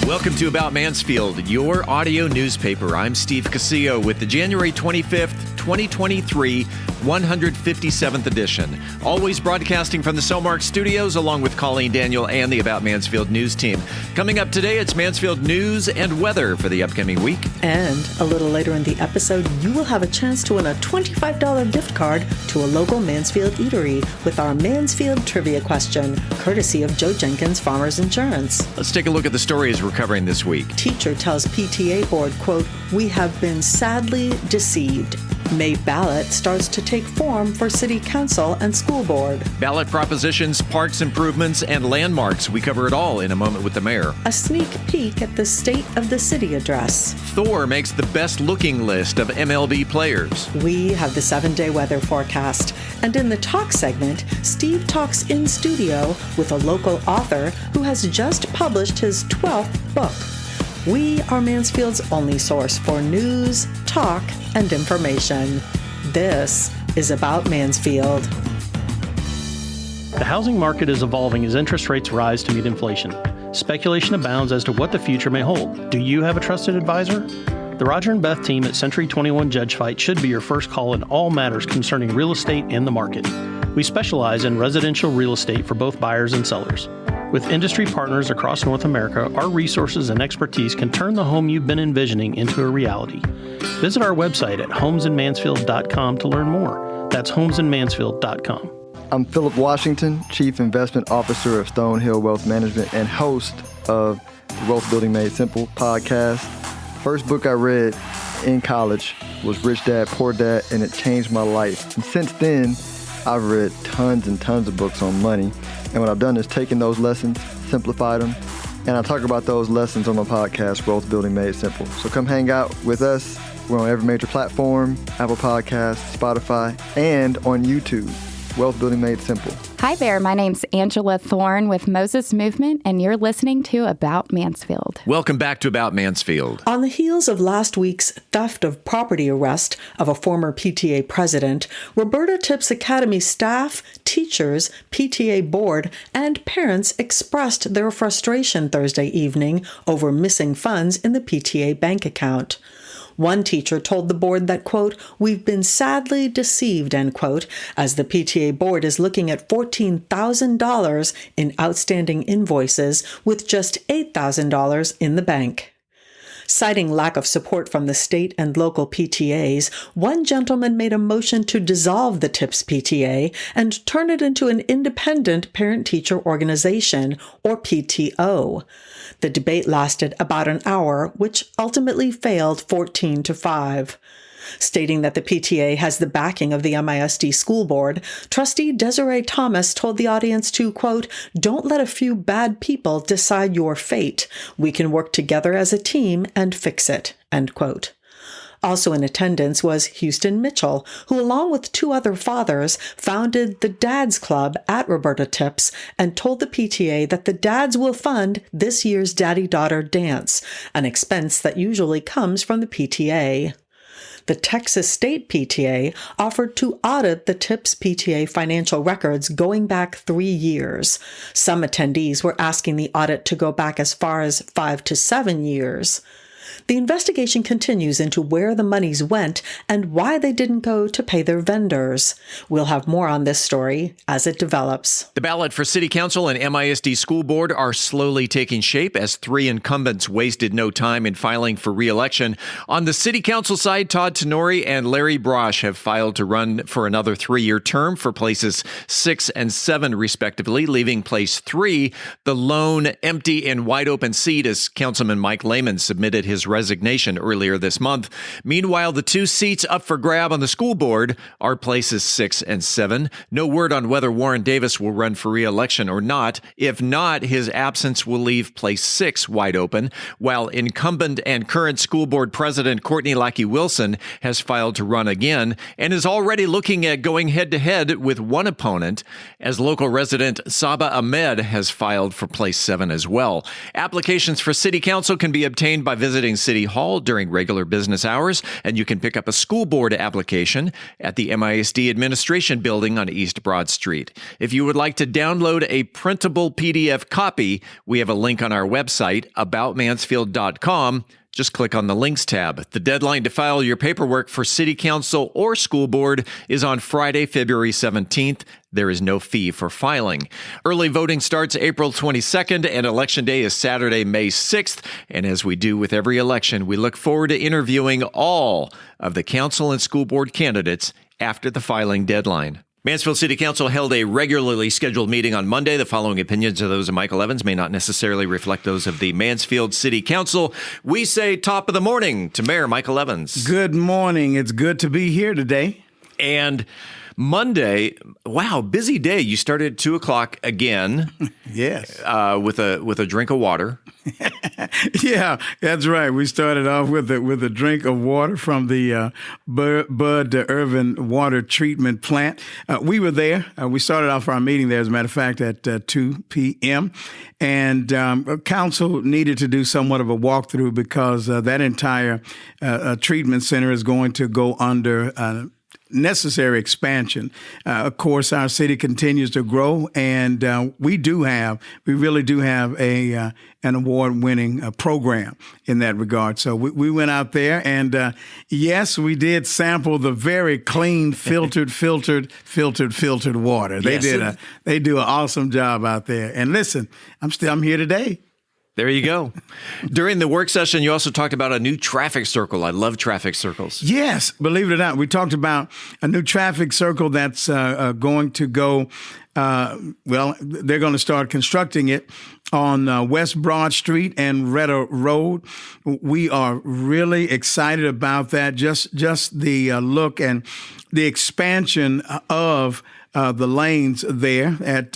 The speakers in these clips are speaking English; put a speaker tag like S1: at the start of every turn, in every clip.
S1: Welcome to About Mansfield, your audio newspaper. I'm Steve Casillo with the January 25th, 2023, 157th edition. Always broadcasting from the Cellmark Studios, along with Colleen Daniel and the About Mansfield news team. Coming up today, it's Mansfield news and weather for the upcoming week.
S2: And a little later in the episode, you will have a chance to win a $25 gift card to a local Mansfield eatery with our Mansfield Trivia Question, courtesy of Joe Jenkins Farmers Insurance.
S1: Let's take a look at the stories we're covering this week.
S2: Teacher tells PTA board, quote, "We have been sadly deceived." May ballot starts to take form for city council and school board.
S1: Ballot propositions, parks improvements, and landmarks. We cover it all in a moment with the mayor.
S2: A sneak peek at the State of the City address.
S1: Thor makes the best-looking list of MLB players.
S2: We have the 7-day weather forecast. And in the talk segment, Steve talks in studio with a local author who has just published his 12th book. We are Mansfield's only source for news, talk, and information. This is About Mansfield.
S3: The housing market is evolving as interest rates rise to meet inflation. Speculation abounds as to what the future may hold. Do you have a trusted advisor? The Roger and Beth team at Century 21 Judge Fight should be your first call in all matters concerning real estate and the market. We specialize in residential real estate for both buyers and sellers. With industry partners across North America, our resources and expertise can turn the home you've been envisioning into a reality. Visit our website at homesinmansfield.com to learn more. That's homesinmansfield.com.
S4: I'm Philip Washington, Chief Investment Officer of Stonehill Wealth Management and host of the Wealth Building Made Simple podcast. First book I read in college was Rich Dad, Poor Dad, and it changed my life. And since then, I've read tons and tons of books on money. And what I've done is taken those lessons, simplified them, and I talk about those lessons on my podcast, Wealth Building Made Simple. So come hang out with us. We're on every major platform, Apple Podcasts, Spotify, and on YouTube. Wealth Building Made Simple.
S5: Hi there, my name's Angela Thorne with Moses Movement, and you're listening to About Mansfield.
S1: Welcome back to About Mansfield.
S2: On the heels of last week's theft of property arrest of a former PTA president, Roberta Tipp's Academy staff, teachers, PTA board, and parents expressed their frustration Thursday evening over missing funds in the PTA bank account. One teacher told the board that, quote, "We've been sadly deceived," end quote, as the PTA board is looking at $14,000 in outstanding invoices with just $8,000 in the bank. Citing lack of support from the state and local PTAs, one gentleman made a motion to dissolve the TIPS PTA and turn it into an independent parent-teacher organization, or PTO. The debate lasted about an hour, which ultimately failed 14-5. Stating that the PTA has the backing of the MISD school board, Trustee Desiree Thomas told the audience to, quote, "Don't let a few bad people decide your fate. We can work together as a team and fix it," end quote. Also in attendance was Houston Mitchell, who along with two other fathers founded the Dads Club at Roberta Tipp's and told the PTA that the dads will fund this year's daddy-daughter dance, an expense that usually comes from the PTA. The Texas State PTA offered to audit the TIPS PTA financial records going back 3 years. Some attendees were asking the audit to go back as far as 5 to 7 years. The investigation continues into where the monies went and why they didn't go to pay their vendors. We'll have more on this story as it develops.
S1: The ballot for City Council and MISD School Board are slowly taking shape as 3 incumbents wasted no time in filing for re-election. On the City Council side, Todd Tenori and Larry Brosh have filed to run for another 3-year term for places 6 and 7, respectively, leaving place 3 the lone, empty, and wide-open seat as Councilman Mike Lehman submitted his resignation earlier this month. Meanwhile, the 2 seats up for grab on the school board are places 6 and 7. No word on whether Warren Davis will run for re-election or not. If not, his absence will leave place 6 wide open, while incumbent and current school board president Courtney Lackey Wilson has filed to run again and is already looking at going head-to-head with one opponent, as local resident Saba Ahmed has filed for place 7 as well. Applications for City Council can be obtained by visiting visiting City Hall during regular business hours, and you can pick up a school board application at the MISD Administration Building on East Broad Street. If you would like to download a printable PDF copy, we have a link on our website, aboutmansfield.com. Just click on the Links tab. The deadline to file your paperwork for City Council or School Board is on Friday, February 17th. There is no fee for filing. Early voting starts April 22nd, and Election Day is Saturday, May 6th. And as we do with every election, we look forward to interviewing all of the Council and School Board candidates after the filing deadline. Mansfield City Council held a regularly scheduled meeting on Monday. The following opinions of those of Michael Evans may not necessarily reflect those of the Mansfield City Council. We say top of the morning to Mayor Michael Evans.
S6: Good morning. It's good to be here today.
S1: And Monday, wow, busy day. You started at 2:00 again.
S6: Yes.
S1: With a drink of water.
S6: Yeah, that's right. We started off with a drink of water from the Bud Irvin Water Treatment Plant. We were there. We started off our meeting there, as a matter of fact, at 2 p.m. And council needed to do somewhat of a walkthrough because that entire treatment center is going to go under necessary expansion. Of course, our city continues to grow, and we really do have an award-winning program in that regard. So we went out there, and yes, we did sample the very clean, filtered water. They do an awesome job out there. And listen, I'm here today.
S1: There you go. During the work session, you also talked about a new traffic circle. I love traffic circles.
S6: Yes, believe it or not, we talked about a new traffic circle that's going to go, they're going to start constructing it on West Broad Street and Retta Road. We are really excited about that. Just the look and the expansion of the lanes there at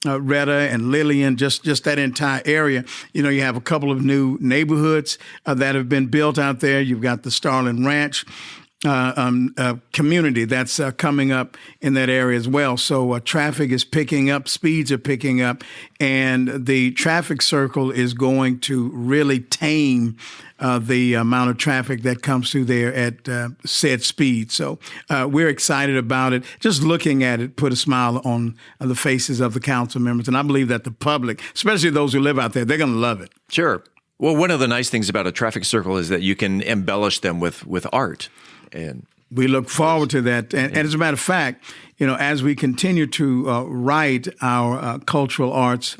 S6: Retta and Lillian, just that entire area. You know, you have a couple of new neighborhoods that have been built out there. You've got the Starling Ranch community that's coming up in that area as well. So traffic is picking up, speeds are picking up, and the traffic circle is going to really tame the amount of traffic that comes through there at said speed. So we're excited about it. Just looking at it put a smile on the faces of the council members. And I believe that the public, especially those who live out there, they're going to love it.
S1: Sure. Well, one of the nice things about a traffic circle is that you can embellish them with art. And
S6: we look forward to that. And as a matter of fact, you know, as we continue to write our cultural arts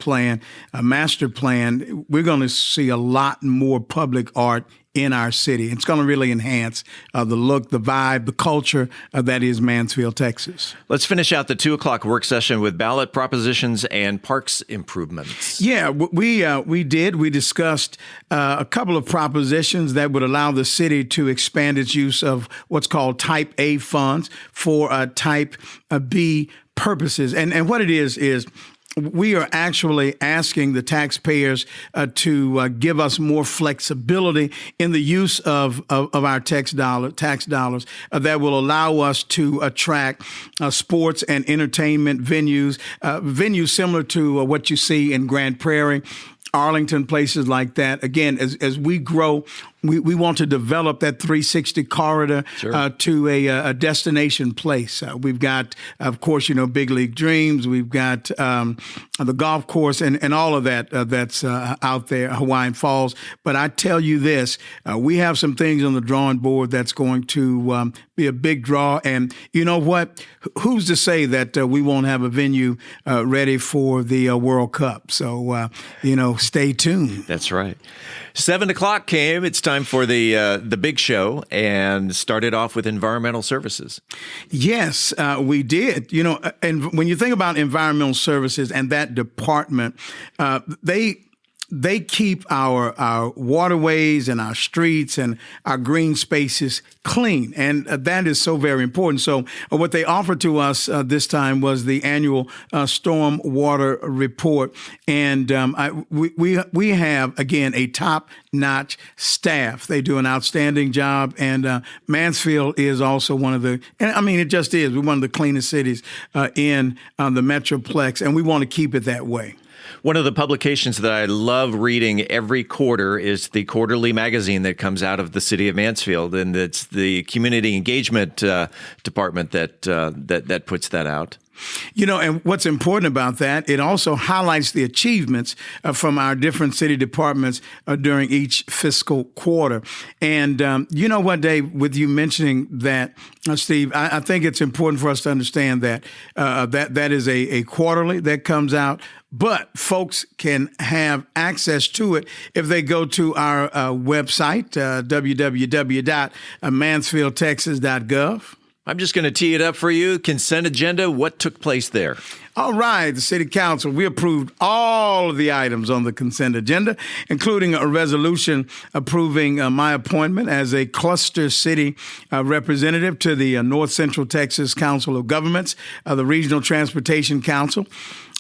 S6: plan, master plan, we're going to see a lot more public art in our city. It's going to really enhance the look, the vibe, the culture that is Mansfield, Texas.
S1: Let's finish out the 2:00 work session with ballot propositions and parks improvements.
S6: Yeah, we did. We discussed a couple of propositions that would allow the city to expand its use of what's called Type A funds for Type B purposes. And what it is we are actually asking the taxpayers to give us more flexibility in the use of our tax dollars that will allow us to attract sports and entertainment venues similar to what you see in Grand Prairie, Arlington, places like that. Again, as we grow, we want to develop that 360 corridor to a destination place. We've got, of course, Big League Dreams. We've got the golf course and all of that that's out there, Hawaiian Falls. But I tell you this, we have some things on the drawing board that's going to be a big draw. And you know what? Who's to say that we won't have a venue ready for the World Cup? So, stay tuned.
S1: That's right. 7:00 came. It's time for the big show, and started off with environmental services.
S6: Yes, we did. And when you think about environmental services and that department, they keep our waterways and our streets and our green spaces clean. And that is so very important. So what they offered to us this time was the annual storm water report. And we have, again, a top-notch staff. They do an outstanding job. And Mansfield is also one of the, and I mean, it just is. We're one of the cleanest cities in the Metroplex, and we want to keep it that way.
S1: One of the publications that I love reading every quarter is the quarterly magazine that comes out of the city of Mansfield, and it's the community engagement department that puts that out.
S6: And what's important about that, it also highlights the achievements from our different city departments during each fiscal quarter. And you know what, Dave, with you mentioning that, Steve, I think it's important for us to understand that that is a quarterly that comes out, but folks can have access to it if they go to our website, www.mansfieldtexas.gov.
S1: I'm just going to tee it up for you. Consent agenda, what took place there?
S6: All right, the City Council, we approved all of the items on the consent agenda, including a resolution approving my appointment as a cluster city representative to the North Central Texas Council of Governments, the Regional Transportation Council.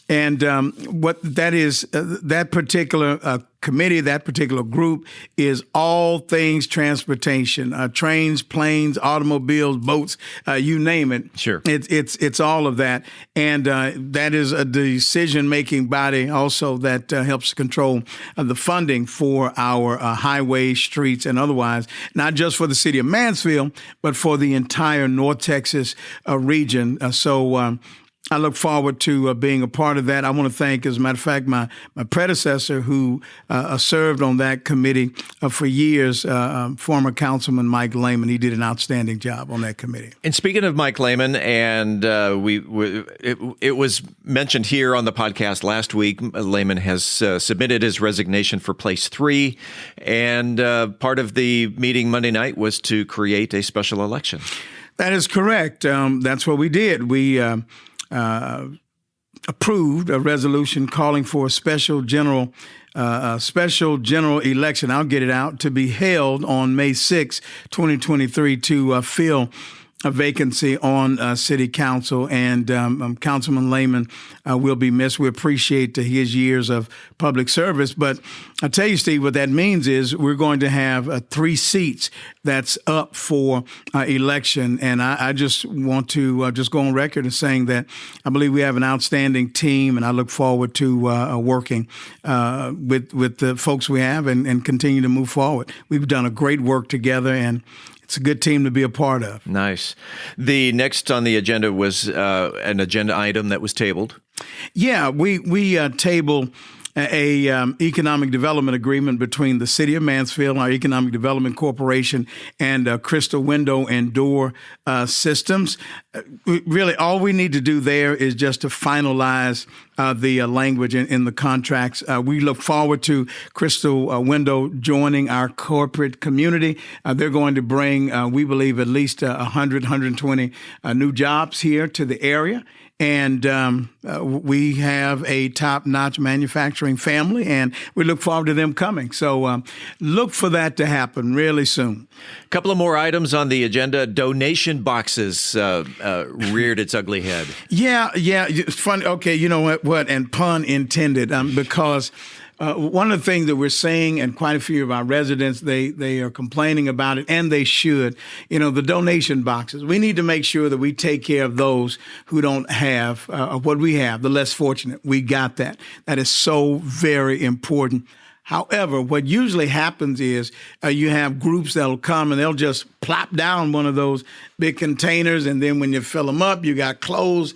S6: And what that is, that particular committee, that particular group is all things transportation, trains, planes, automobiles, boats, you name it.
S1: Sure.
S6: It's all of that. And that is a decision-making body also that helps control the funding for our highways, streets, and otherwise, not just for the city of Mansfield, but for the entire North Texas region. So I look forward to being a part of that. I want to thank, as a matter of fact, my predecessor who served on that committee for years, former Councilman Mike Lehman. He did an outstanding job on that committee.
S1: And speaking of Mike Lehman, and it was mentioned here on the podcast last week, Lehman has submitted his resignation for place 3, and part of the meeting Monday night was to create a special election.
S6: That is correct. That's what we did. We approved a resolution calling for a special general election. I'll get it out, to be held on May 6, 2023, to fill a vacancy on City Council, and Councilman Lehman will be missed. We appreciate his years of public service, but I'll tell you, Steve, what that means is we're going to have 3 seats that's up for election, and I just want to just go on record as saying that I believe we have an outstanding team, and I look forward to working with the folks we have and continue to move forward. We've done a great work together, and it's a good team to be a part of.
S1: Nice. The next on the agenda was an agenda item that was tabled.
S6: Yeah, we tabled a economic development agreement between the City of Mansfield, our Economic Development Corporation, and Crystal Window and Door Systems. Really, all we need to do there is just to finalize the language in the contracts. We look forward to Crystal Window joining our corporate community. They're going to bring, we believe, at least 100, 120 new jobs here to the area. And we have a top-notch manufacturing family, and we look forward to them coming. So look for that to happen really soon.
S1: A couple of more items on the agenda. Donation boxes reared its ugly head. Yeah.
S6: It's funny. Okay, you know what? And pun intended, because one of the things that we're seeing, and quite a few of our residents, they are complaining about it, and they should, the donation boxes. We need to make sure that we take care of those who don't have what we have, the less fortunate. We got that. That is so very important. However, what usually happens is you have groups that'll come and they'll just plop down one of those big containers, and then when you fill them up, you got clothes,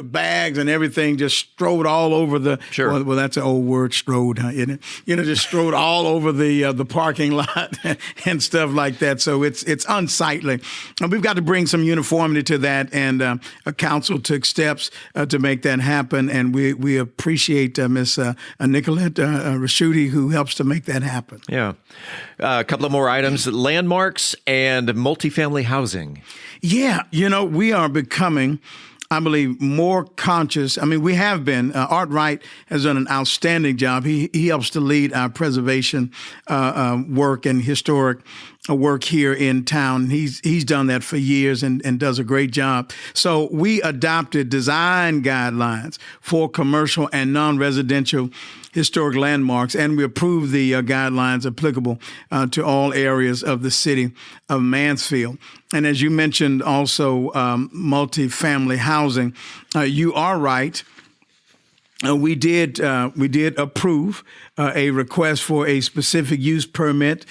S6: bags and everything just strode all over the.
S1: Sure.
S6: Well, that's an old word, strode, huh, isn't it? Just strode all over the parking lot and stuff like that. So it's unsightly. And we've got to bring some uniformity to that, and a council took steps to make that happen, and we appreciate Miss Nicolette Raschuti, who helps to make that happen.
S1: Yeah. A couple of more items: landmarks and multifamily housing.
S6: Yeah, we are becoming, I believe, more conscious. I mean, we have been. Art Wright has done an outstanding job. He helps to lead our preservation work and historic work here in town. He's done that for years and does a great job. So we adopted design guidelines for commercial and non-residential historic landmarks, and we approved the guidelines applicable to all areas of the city of Mansfield. And as you mentioned, also multifamily housing. You are right. we did approve a request for a specific use permit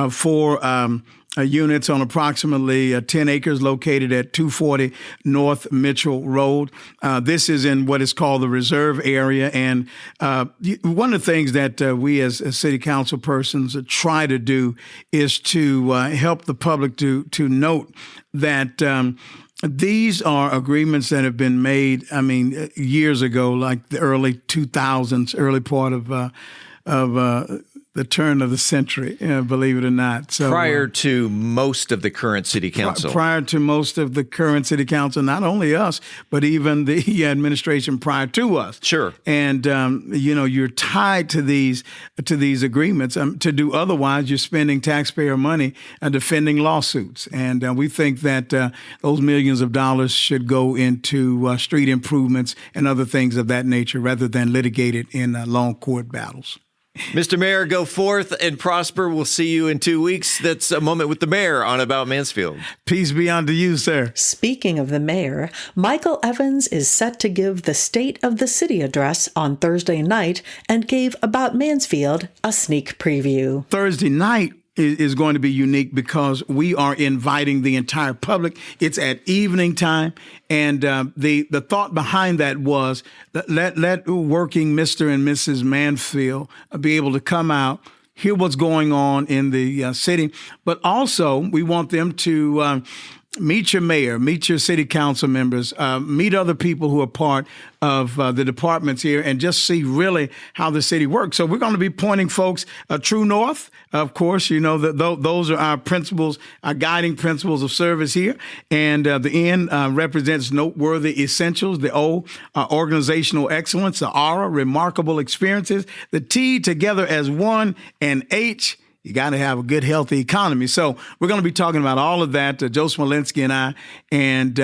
S6: for units on approximately 10 acres located at 240 North Mitchell Road. This is in what is called the reserve area. And one of the things that we as city council persons try to do is to help the public to note that these are agreements that have been made, years ago, like the early 2000s, early part of the turn of the century, believe it or not. So
S1: prior to most of the current city council.
S6: Prior to most of the current city council, not only us, but even the administration prior to us.
S1: Sure.
S6: And, you're tied to these agreements. To do otherwise, you're spending taxpayer money defending lawsuits. And we think that those millions of dollars should go into street improvements and other things of that nature rather than litigated in long court battles.
S1: Mr. Mayor, go forth and prosper. We'll see you in 2 weeks. That's a moment with the mayor on About Mansfield.
S6: Peace be unto you, sir.
S2: Speaking of the mayor, Michael Evans is set to give the State of the City address on Thursday night and gave About Mansfield a sneak preview.
S6: Thursday night is going to be unique because we are inviting the entire public. It's at evening time. And the thought behind that was let working Mr. and Mrs. Mansfield be able to come out, hear what's going on in the city. But also, we want them to meet your mayor, meet your city council members, meet other people who are part of the departments here, and just see really how the city works. So we're going to be pointing folks true north. Of course, that those are our principles, our guiding principles of service here. And the N represents noteworthy essentials. The O, organizational excellence. The R, remarkable experiences. The T, together as one. And H, you got to have a good, healthy economy. So we're going to be talking about all of that, Joe Smolinski and I. And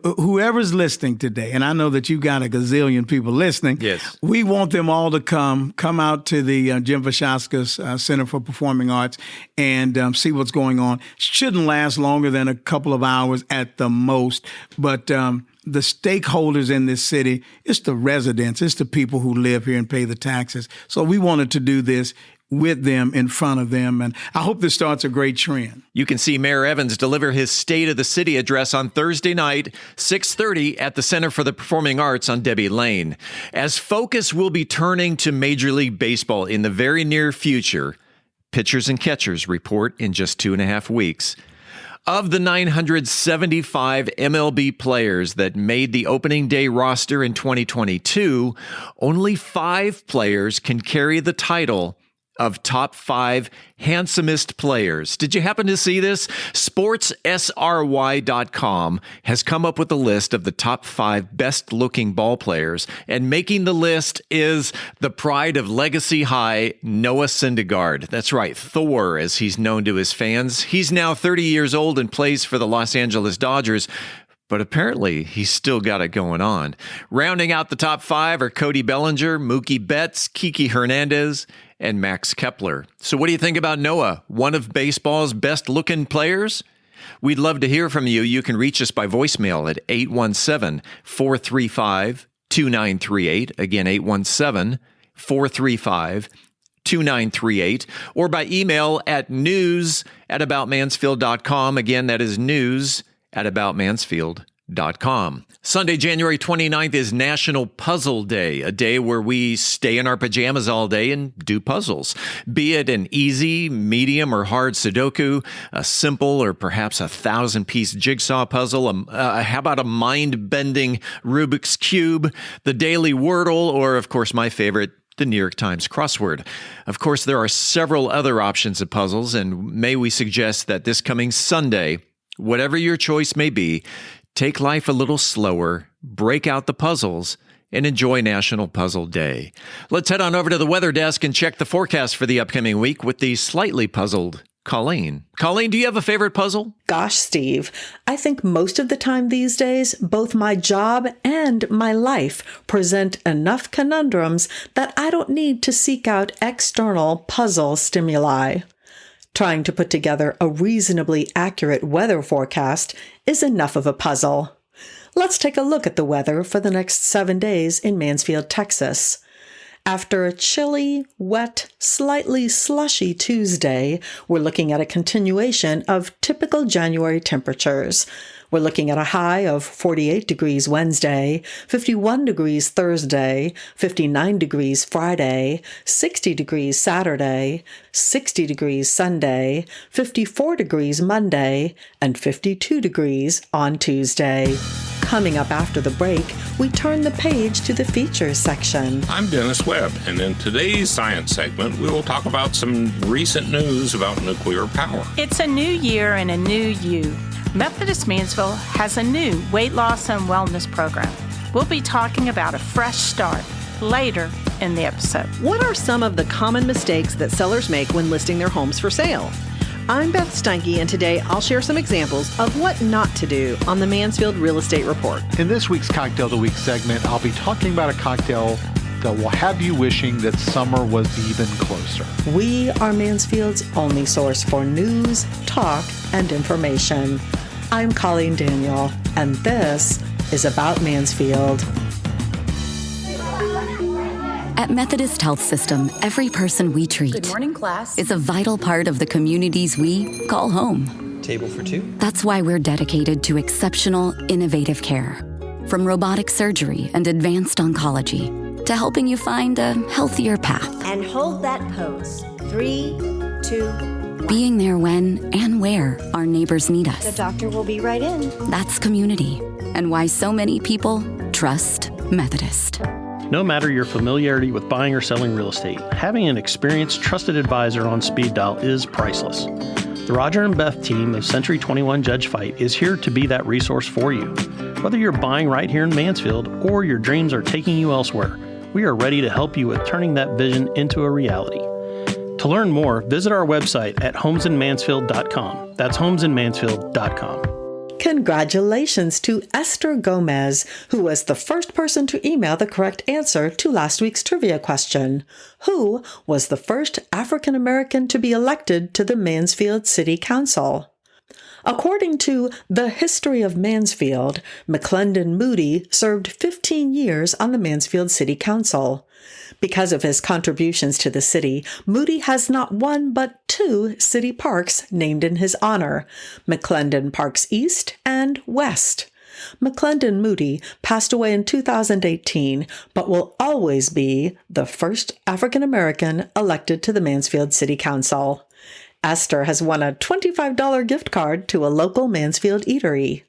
S6: whoever's listening today, and I know that you got a gazillion people listening.
S1: Yes.
S6: We want them all to come out to the Jim Vashauskas Center for Performing Arts and see what's going on. Shouldn't last longer than a couple of hours at the most, but the stakeholders in this city, it's the residents, it's the people who live here and pay the taxes. So we wanted to do this with them, in front of them, and I hope this starts a great trend.
S1: You can see Mayor Evans deliver his State of the City address on Thursday night, 6:30 at the Center for the Performing Arts on Debbie Lane. As focus will be turning to Major League Baseball in the very near future, pitchers and catchers report in just 2.5 weeks. Of the 975 MLB players that made the opening day roster in 2022, only 5 players can carry the title of top 5 handsomest players. Did you happen to see this? SportsSRY.com has come up with a list of the top 5 best-looking ball players, and making the list is the pride of Legacy High, Noah Syndergaard. That's right, Thor, as he's known to his fans. He's now 30 years old and plays for the Los Angeles Dodgers, but apparently he's still got it going on. Rounding out the top 5 are Cody Bellinger, Mookie Betts, Kiki Hernandez, and Max Kepler. So what do you think about Noah, one of baseball's best-looking players? We'd love to hear from you. You can reach us by voicemail at 817-435-2938. Again, 817-435-2938. Or by email at news@aboutmansfield.com. Again, that is news@aboutmansfield.com. Sunday, January 29th is National Puzzle Day, a day where we stay in our pajamas all day and do puzzles. Be it an easy, medium, or hard Sudoku, a simple or perhaps a 1,000-piece jigsaw puzzle, how about a mind-bending Rubik's Cube, the Daily Wordle, or, of course, my favorite, the New York Times crossword. Of course, there are several other options of puzzles, and may we suggest that this coming Sunday, whatever your choice may be, take life a little slower, break out the puzzles, and enjoy National Puzzle Day. Let's head on over to the weather desk and check the forecast for the upcoming week with the slightly puzzled Colleen. Colleen, do you have a favorite puzzle?
S2: Gosh, Steve, I think most of the time these days, both my job and my life present enough conundrums that I don't need to seek out external puzzle stimuli. Trying to put together a reasonably accurate weather forecast is enough of a puzzle. Let's take a look at the weather for the next 7 days in Mansfield, Texas. After a chilly, wet, slightly slushy Tuesday, we're looking at a continuation of typical January temperatures. We're looking at a high of 48 degrees Wednesday, 51 degrees Thursday, 59 degrees Friday, 60 degrees Saturday, 60 degrees Sunday, 54 degrees Monday, and 52 degrees on Tuesday. Coming up after the break, we turn the page to the features section.
S7: I'm Dennis Webb, and in today's science segment, we will talk about some recent news about nuclear power.
S8: It's a new year and a new you. Methodist Mansfield has a new weight loss and wellness program. We'll be talking about a fresh start later in the episode.
S9: What are some of the common mistakes that sellers make when listing their homes for sale? I'm Beth Steinke, and today I'll share some examples of what not to do on the Mansfield Real Estate Report.
S10: In this week's Cocktail of the Week segment, I'll be talking about a cocktail that will have you wishing that summer was even closer.
S2: We are Mansfield's only source for news, talk, and information. I'm Colleen Daniel, and this is About Mansfield.
S11: At Methodist Health System, every person we treat
S12: Good morning, class.
S11: is a vital part of the communities we call home.
S13: Table for two.
S11: That's why we're dedicated to exceptional, innovative care. From robotic surgery and advanced oncology to helping you find a healthier path.
S12: And hold that pose. 3, 2.
S11: Being there when and where our neighbors need us.
S12: The doctor will be right in.
S11: That's community, and why so many people trust Methodist.
S3: No matter your familiarity with buying or selling real estate, having an experienced, trusted advisor on speed dial is priceless. The Roger and Beth team of Century 21 Judge Fight is here to be that resource for you. Whether you're buying right here in Mansfield or your dreams are taking you elsewhere, we are ready to help you with turning that vision into a reality. To learn more, visit our website at homesinmansfield.com. That's homesinmansfield.com.
S2: Congratulations to Esther Gomez, who was the first person to email the correct answer to last week's trivia question. Who was the first African American to be elected to the Mansfield City Council? According to The History of Mansfield, McClendon Moody served 15 years on the Mansfield City Council. Because of his contributions to the city, Moody has not one but 2 city parks named in his honor, McClendon Parks East and West. McClendon Moody passed away in 2018, but will always be the first African American elected to the Mansfield City Council. Esther has won a $25 gift card to a local Mansfield eatery.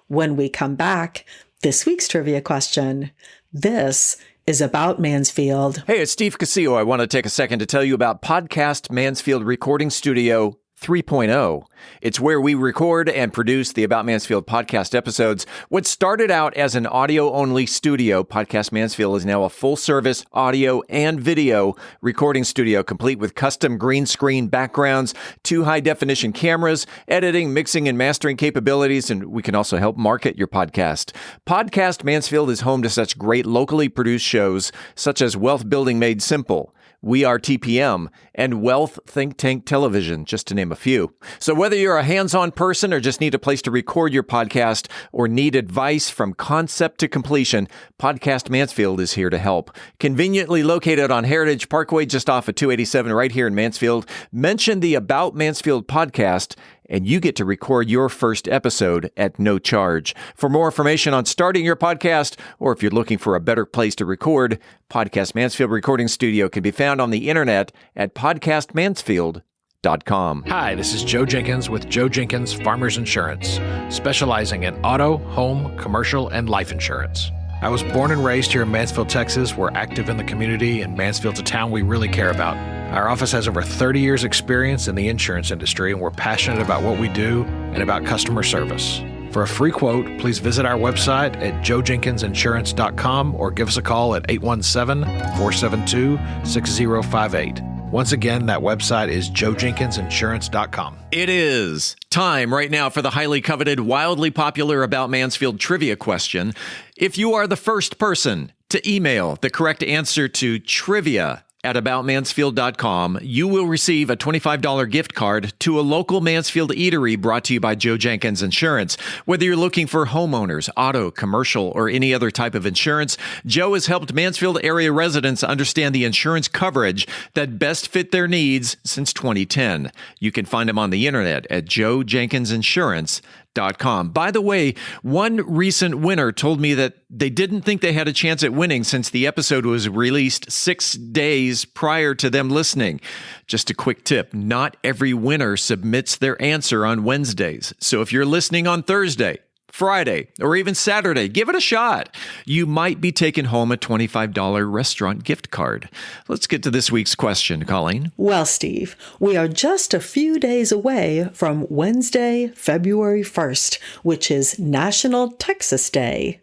S2: When we come back, this week's trivia question. This is About Mansfield.
S1: Hey, it's Steve Casillo. I want to take a second to tell you about Podcast Mansfield Recording Studio 3.0. It's where we record and produce the About Mansfield podcast episodes. What started out as an audio-only studio, Podcast Mansfield is now a full-service audio and video recording studio, complete with custom green screen backgrounds, 2 high-definition cameras, editing, mixing, and mastering capabilities, and we can also help market your podcast. Podcast Mansfield is home to such great locally produced shows, such as Wealth Building Made Simple, We Are TPM, and Wealth Think Tank Television, just to name a few. So whether you're a hands-on person or just need a place to record your podcast or need advice from concept to completion, Podcast Mansfield is here to help. Conveniently located on Heritage Parkway, just off of 287 right here in Mansfield, mention the About Mansfield podcast and you get to record your first episode at no charge. For more information on starting your podcast, or if you're looking for a better place to record, Podcast Mansfield Recording Studio can be found on the internet at podcastmansfield.com.
S14: Hi, this is Joe Jenkins with Joe Jenkins Farmers Insurance, specializing in auto, home, commercial, and life insurance. I was born and raised here in Mansfield, Texas. We're active in the community, and Mansfield's a town we really care about. Our office has over 30 years experience in the insurance industry, and we're passionate about what we do and about customer service. For a free quote, please visit our website at joejenkinsinsurance.com or give us a call at 817-472-6058. Once again, that website is joejenkinsinsurance.com.
S1: It is time right now for the highly coveted, wildly popular About Mansfield Trivia Question. If you are the first person to email the correct answer to trivia at aboutmansfield.com, you will receive a $25 gift card to a local Mansfield eatery brought to you by Joe Jenkins Insurance. Whether you're looking for homeowners, auto, commercial, or any other type of insurance, Joe has helped Mansfield area residents understand the insurance coverage that best fit their needs since 2010. You can find him on the internet at joejenkinsinsurance.com. By the way, one recent winner told me that they didn't think they had a chance at winning since the episode was released 6 days prior to them listening. Just a quick tip, not every winner submits their answer on Wednesdays. So if you're listening on Thursday, Friday, or even Saturday, give it a shot. You might be taking home a $25 restaurant gift card. Let's get to this week's question, Colleen.
S2: Well, Steve, we are just a few days away from Wednesday, February 1st, which is National Texas Day.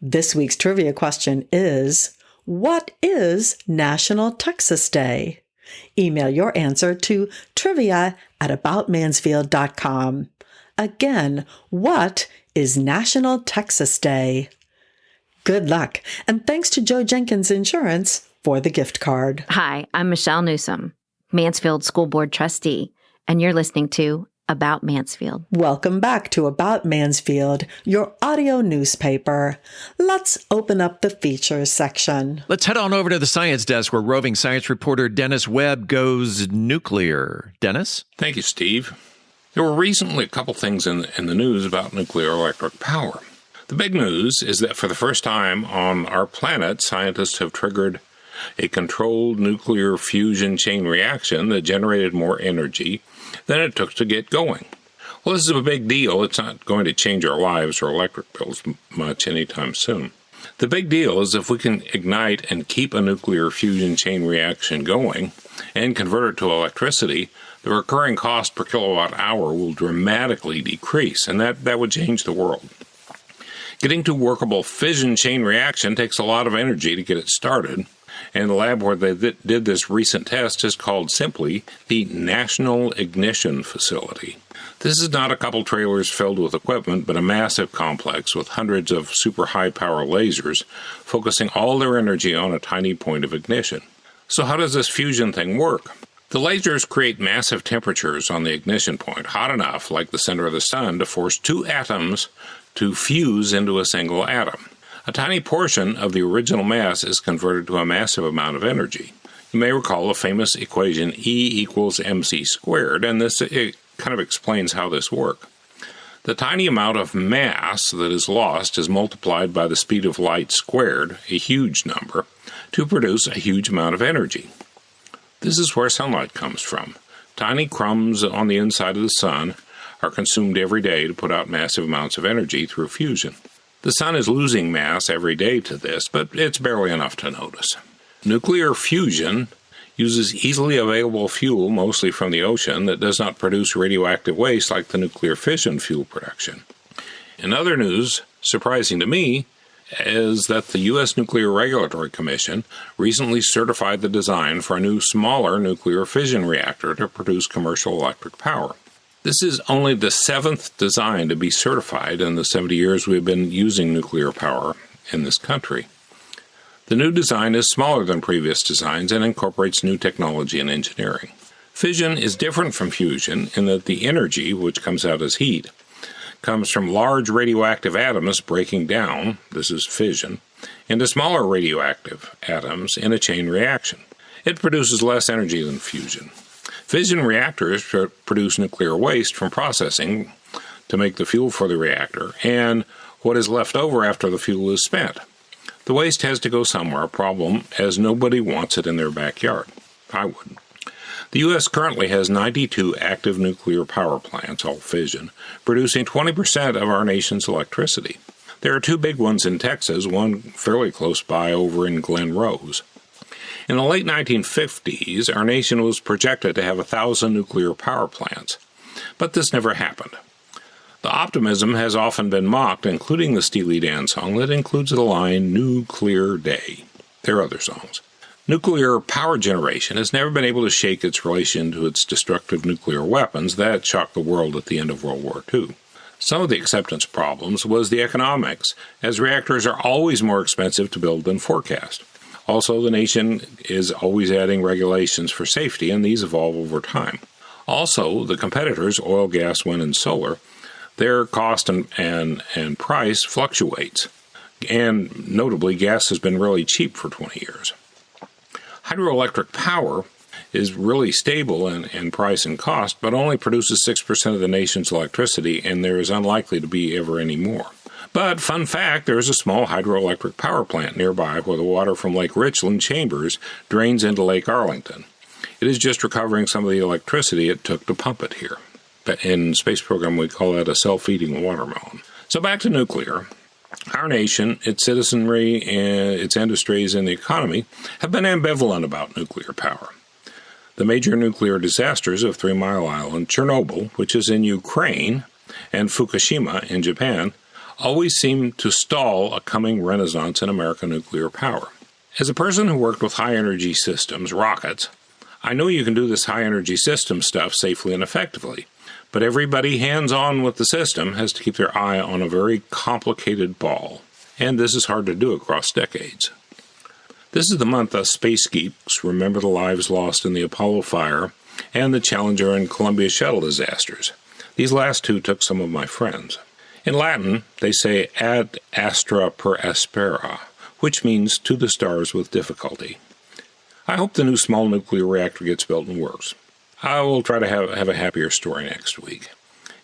S2: This week's trivia question is, what is National Texas Day? Email your answer to trivia@aboutmansfield.com. Again, what is National Texas Day? Good luck, and thanks to Joe Jenkins Insurance for the gift card.
S13: Hi, I'm Michelle Newsom, Mansfield School Board Trustee, and you're listening to About Mansfield.
S2: Welcome back to About Mansfield, your audio newspaper. Let's open up the features section.
S1: Let's head on over to the science desk where roving science reporter Dennis Webb goes nuclear. Dennis?
S7: Thank you, Steve. There were recently a couple things in the news about nuclear electric power. The big news is that for the first time on our planet, scientists have triggered a controlled nuclear fusion chain reaction that generated more energy than it took to get going. Well, this is a big deal. It's not going to change our lives or electric bills much anytime soon. The big deal is if we can ignite and keep a nuclear fusion chain reaction going and convert it to electricity, the recurring cost per kilowatt hour will dramatically decrease, and that would change the world. Getting to workable fission chain reaction takes a lot of energy to get it started, and the lab where they did this recent test is called simply the National Ignition Facility. This is not a couple trailers filled with equipment, but a massive complex with hundreds of super high-power lasers focusing all their energy on a tiny point of ignition. So how does this fusion thing work? The lasers create massive temperatures on the ignition point, hot enough, like the center of the sun, to force two atoms to fuse into a single atom. A tiny portion of the original mass is converted to a massive amount of energy. You may recall the famous equation E = mc squared, and it kind of explains how this works. The tiny amount of mass that is lost is multiplied by the speed of light squared, a huge number, to produce a huge amount of energy. This is where sunlight comes from. Tiny crumbs on the inside of the sun are consumed every day to put out massive amounts of energy through fusion. The sun is losing mass every day to this, but it's barely enough to notice. Nuclear fusion uses easily available fuel, mostly from the ocean, that does not produce radioactive waste like the nuclear fission fuel production. In other news, surprising to me, is that the U.S. Nuclear Regulatory Commission recently certified the design for a new, smaller nuclear fission reactor to produce commercial electric power. This is only the 7th design to be certified in the 70 years we've been using nuclear power in this country. The new design is smaller than previous designs and incorporates new technology and engineering. Fission is different from fusion in that the energy, which comes out as heat, comes from large radioactive atoms breaking down, this is fission, into smaller radioactive atoms in a chain reaction. It produces less energy than fusion. Fission reactors produce nuclear waste from processing to make the fuel for the reactor, and what is left over after the fuel is spent. The waste has to go somewhere, a problem as nobody wants it in their backyard. I wouldn't. The U.S. currently has 92 active nuclear power plants, all fission, producing 20% of our nation's electricity. There are 2 big ones in Texas, one fairly close by over in Glen Rose. In the late 1950s, our nation was projected to have 1,000 nuclear power plants, but this never happened. The optimism has often been mocked, including the Steely Dan song that includes the line, "Nuclear Day." There are other songs. Nuclear power generation has never been able to shake its relation to its destructive nuclear weapons that shocked the world at the end of World War II. Some of the acceptance problems was the economics, as reactors are always more expensive to build than forecast. Also, the nation is always adding regulations for safety, and these evolve over time. Also, the competitors, oil, gas, wind, and solar, their cost and price fluctuates. And notably, gas has been really cheap for 20 years. Hydroelectric power is really stable in price and cost, but only produces 6% of the nation's electricity, and there is unlikely to be ever any more. But, fun fact, there is a small hydroelectric power plant nearby where the water from Lake Richland Chambers drains into Lake Arlington. It is just recovering some of the electricity it took to pump it here. But in the space program, we call that a self-feeding watermelon. So back to nuclear. Our nation, its citizenry, and its industries, and the economy have been ambivalent about nuclear power. The major nuclear disasters of 3 Mile Island, Chernobyl, which is in Ukraine, and Fukushima in Japan, always seem to stall a coming renaissance in American nuclear power. As a person who worked with high-energy systems, rockets, I know you can do this high-energy system stuff safely and effectively, but everybody hands-on with the system has to keep their eye on a very complicated ball, and this is hard to do across decades. This is the month us space geeks remember the lives lost in the Apollo fire and the Challenger and Columbia shuttle disasters. These last two took some of my friends. In Latin, they say ad astra per aspera, which means to the stars with difficulty. I hope the new small nuclear reactor gets built and works. I will try to have a happier story next week.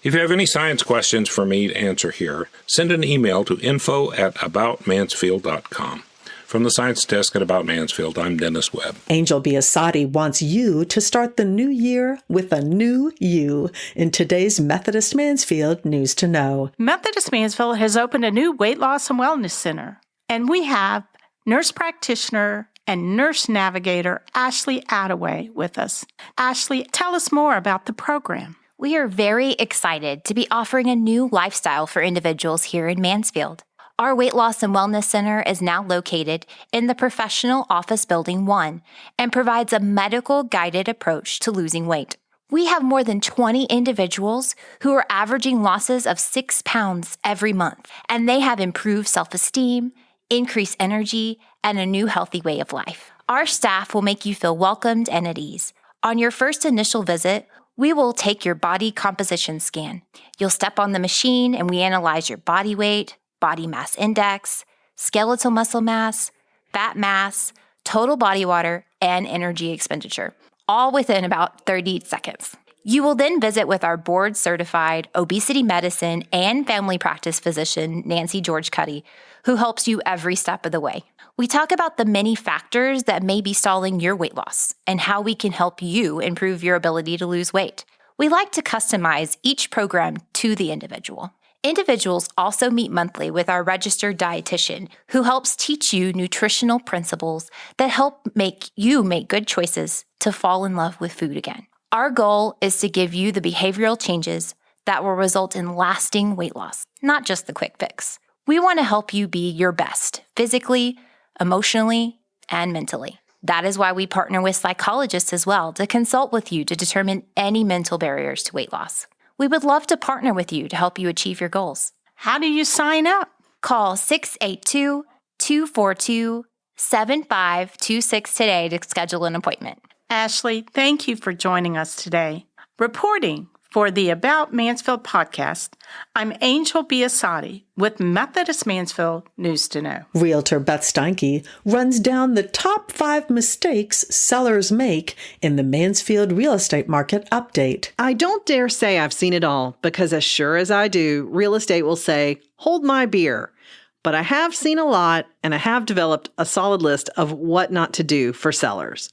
S7: If you have any science questions for me to answer here, send an email to info@aboutmansfield.com. From the Science Desk at About Mansfield, I'm Dennis Webb.
S2: Angel Biasatti wants you to start the new year with a new you in today's Methodist Mansfield News to Know.
S8: Methodist Mansfield has opened a new weight loss and wellness center, and we have nurse practitioner and nurse navigator Ashley Attaway with us. Ashley, tell us more about the program.
S15: We are very excited to be offering a new lifestyle for individuals here in Mansfield. Our Weight Loss and Wellness Center is now located in the Professional Office Building 1 and provides a medical-guided approach to losing weight. We have more than 20 individuals who are averaging losses of 6 pounds every month, and they have improved self-esteem, increased energy, and a new healthy way of life. Our staff will make you feel welcomed and at ease. On your first initial visit, we will take your body composition scan. You'll step on the machine and we analyze your body weight, body mass index, skeletal muscle mass, fat mass, total body water, and energy expenditure, all within about 30 seconds. You will then visit with our board-certified obesity medicine and family practice physician, Nancy George Cuddy, who helps you every step of the way. We talk about the many factors that may be stalling your weight loss and how we can help you improve your ability to lose weight. We like to customize each program to the individual. Individuals also meet monthly with our registered dietitian who helps teach you nutritional principles that help make you make good choices to fall in love with food again. Our goal is to give you the behavioral changes that will result in lasting weight loss, not just the quick fix. We want to help you be your best, physically, emotionally, and mentally. That is why we partner with psychologists as well to consult with you to determine any mental barriers to weight loss. We would love to partner with you to help you achieve your goals.
S8: How do you sign up?
S15: Call 682-242-7526 today to schedule an appointment.
S8: Ashley, thank you for joining us today. Reporting for the About Mansfield podcast, I'm Angel Biasatti with Methodist Mansfield News to Know.
S2: Realtor Beth Steinke runs down the top 5 mistakes sellers make in the Mansfield Real Estate Market update.
S9: I don't dare say I've seen it all, because as sure as I do, real estate will say, hold my beer. But I have seen a lot, and I have developed a solid list of what not to do for sellers.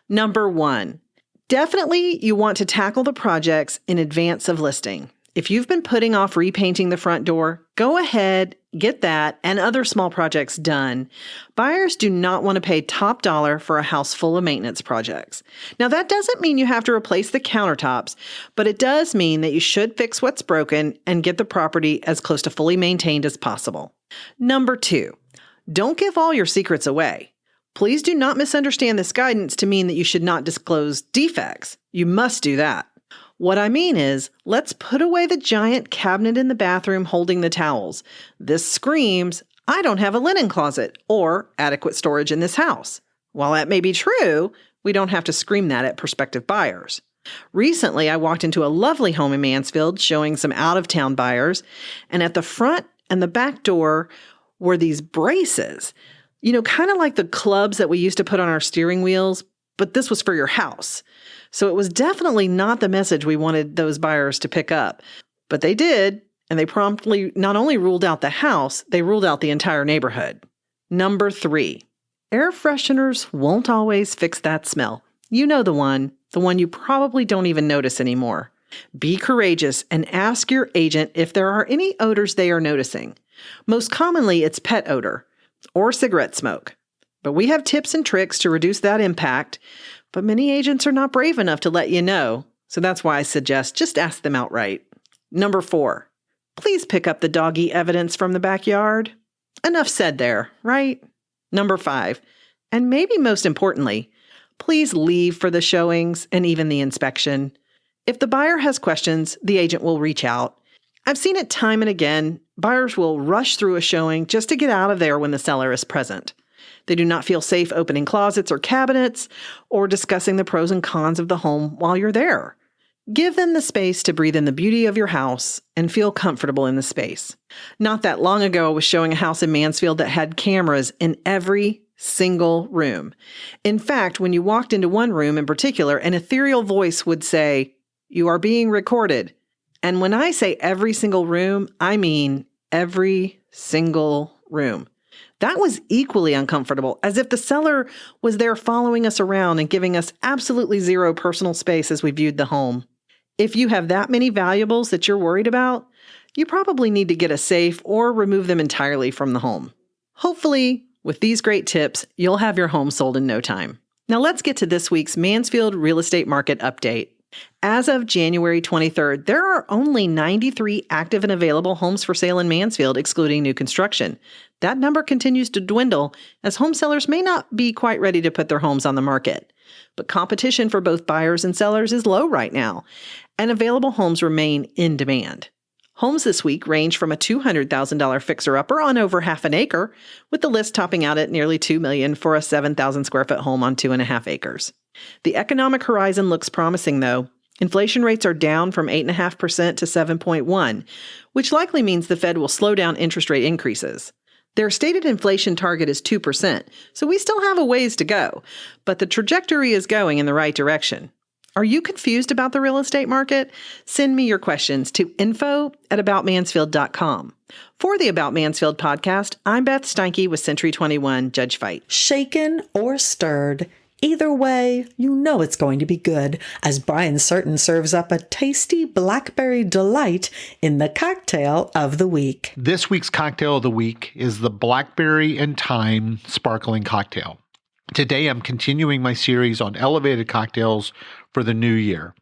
S9: Number 1, definitely you want to tackle the projects in advance of listing. If you've been putting off repainting the front door, go ahead, get that and other small projects done. Buyers do not want to pay top dollar for a house full of maintenance projects. Now, that doesn't mean you have to replace the countertops, but it does mean that you should fix what's broken and get the property as close to fully maintained as possible. Number 2, don't give all your secrets away. Please do not misunderstand this guidance to mean that you should not disclose defects. You must do that. What I mean is, let's put away the giant cabinet in the bathroom holding the towels. This screams, I don't have a linen closet or adequate storage in this house. While that may be true, we don't have to scream that at prospective buyers. Recently, I walked into a lovely home in Mansfield showing some out-of-town buyers, and at the front and the back door were these braces. Kind of like the clubs that we used to put on our steering wheels, but this was for your house. So it was definitely not the message we wanted those buyers to pick up. But they did, and they promptly not only ruled out the house, they ruled out the entire neighborhood. Number 3, air fresheners won't always fix that smell. You know the one you probably don't even notice anymore. Be courageous and ask your agent if there are any odors they are noticing. Most commonly, it's pet odor or cigarette smoke. But we have tips and tricks to reduce that impact, but many agents are not brave enough to let you know, so that's why I suggest just ask them outright. Number 4, please pick up the doggy evidence from the backyard. Enough said there, right? Number 5, and maybe most importantly, please leave for the showings and even the inspection. If the buyer has questions, the agent will reach out. I've seen it time and again. Buyers will rush through a showing just to get out of there when the seller is present. They do not feel safe opening closets or cabinets or discussing the pros and cons of the home while you're there. Give them the space to breathe in the beauty of your house and feel comfortable in the space. Not that long ago, I was showing a house in Mansfield that had cameras in every single room. In fact, when you walked into one room in particular, an ethereal voice would say, "You are being recorded." And when I say every single room, I mean every single room. That was equally uncomfortable, as if the seller was there following us around and giving us absolutely zero personal space as we viewed the home. If you have that many valuables that you're worried about, you probably need to get a safe or remove them entirely from the home. Hopefully, with these great tips, you'll have your home sold in no time. Now let's get to this week's Mansfield Real Estate Market update. As of January 23rd, there are only 93 active and available homes for sale in Mansfield, excluding new construction. That number continues to dwindle as home sellers may not be quite ready to put their homes on the market. But competition for both buyers and sellers is low right now, and available homes remain in demand. Homes this week range from a $200,000 fixer-upper on over half an acre, with the list topping out at nearly $2 million for a 7,000 square foot home on 2.5 acres. The economic horizon looks promising, though. Inflation rates are down from 8.5% to 7.1%, which likely means the Fed will slow down interest rate increases. Their stated inflation target is 2%, so we still have a ways to go, but the trajectory is going in the right direction. Are you confused about the real estate market? Send me your questions to info@aboutmansfield.com. For the About Mansfield podcast, I'm Beth Steinke with Century 21 Judge Fight.
S2: Shaken or stirred, either way, you know it's going to be good as Brian Certain serves up a tasty blackberry delight in the cocktail of the week.
S10: This week's cocktail of the week is the Blackberry and Thyme Sparkling Cocktail. Today, I'm continuing my series on elevated cocktails for the new year.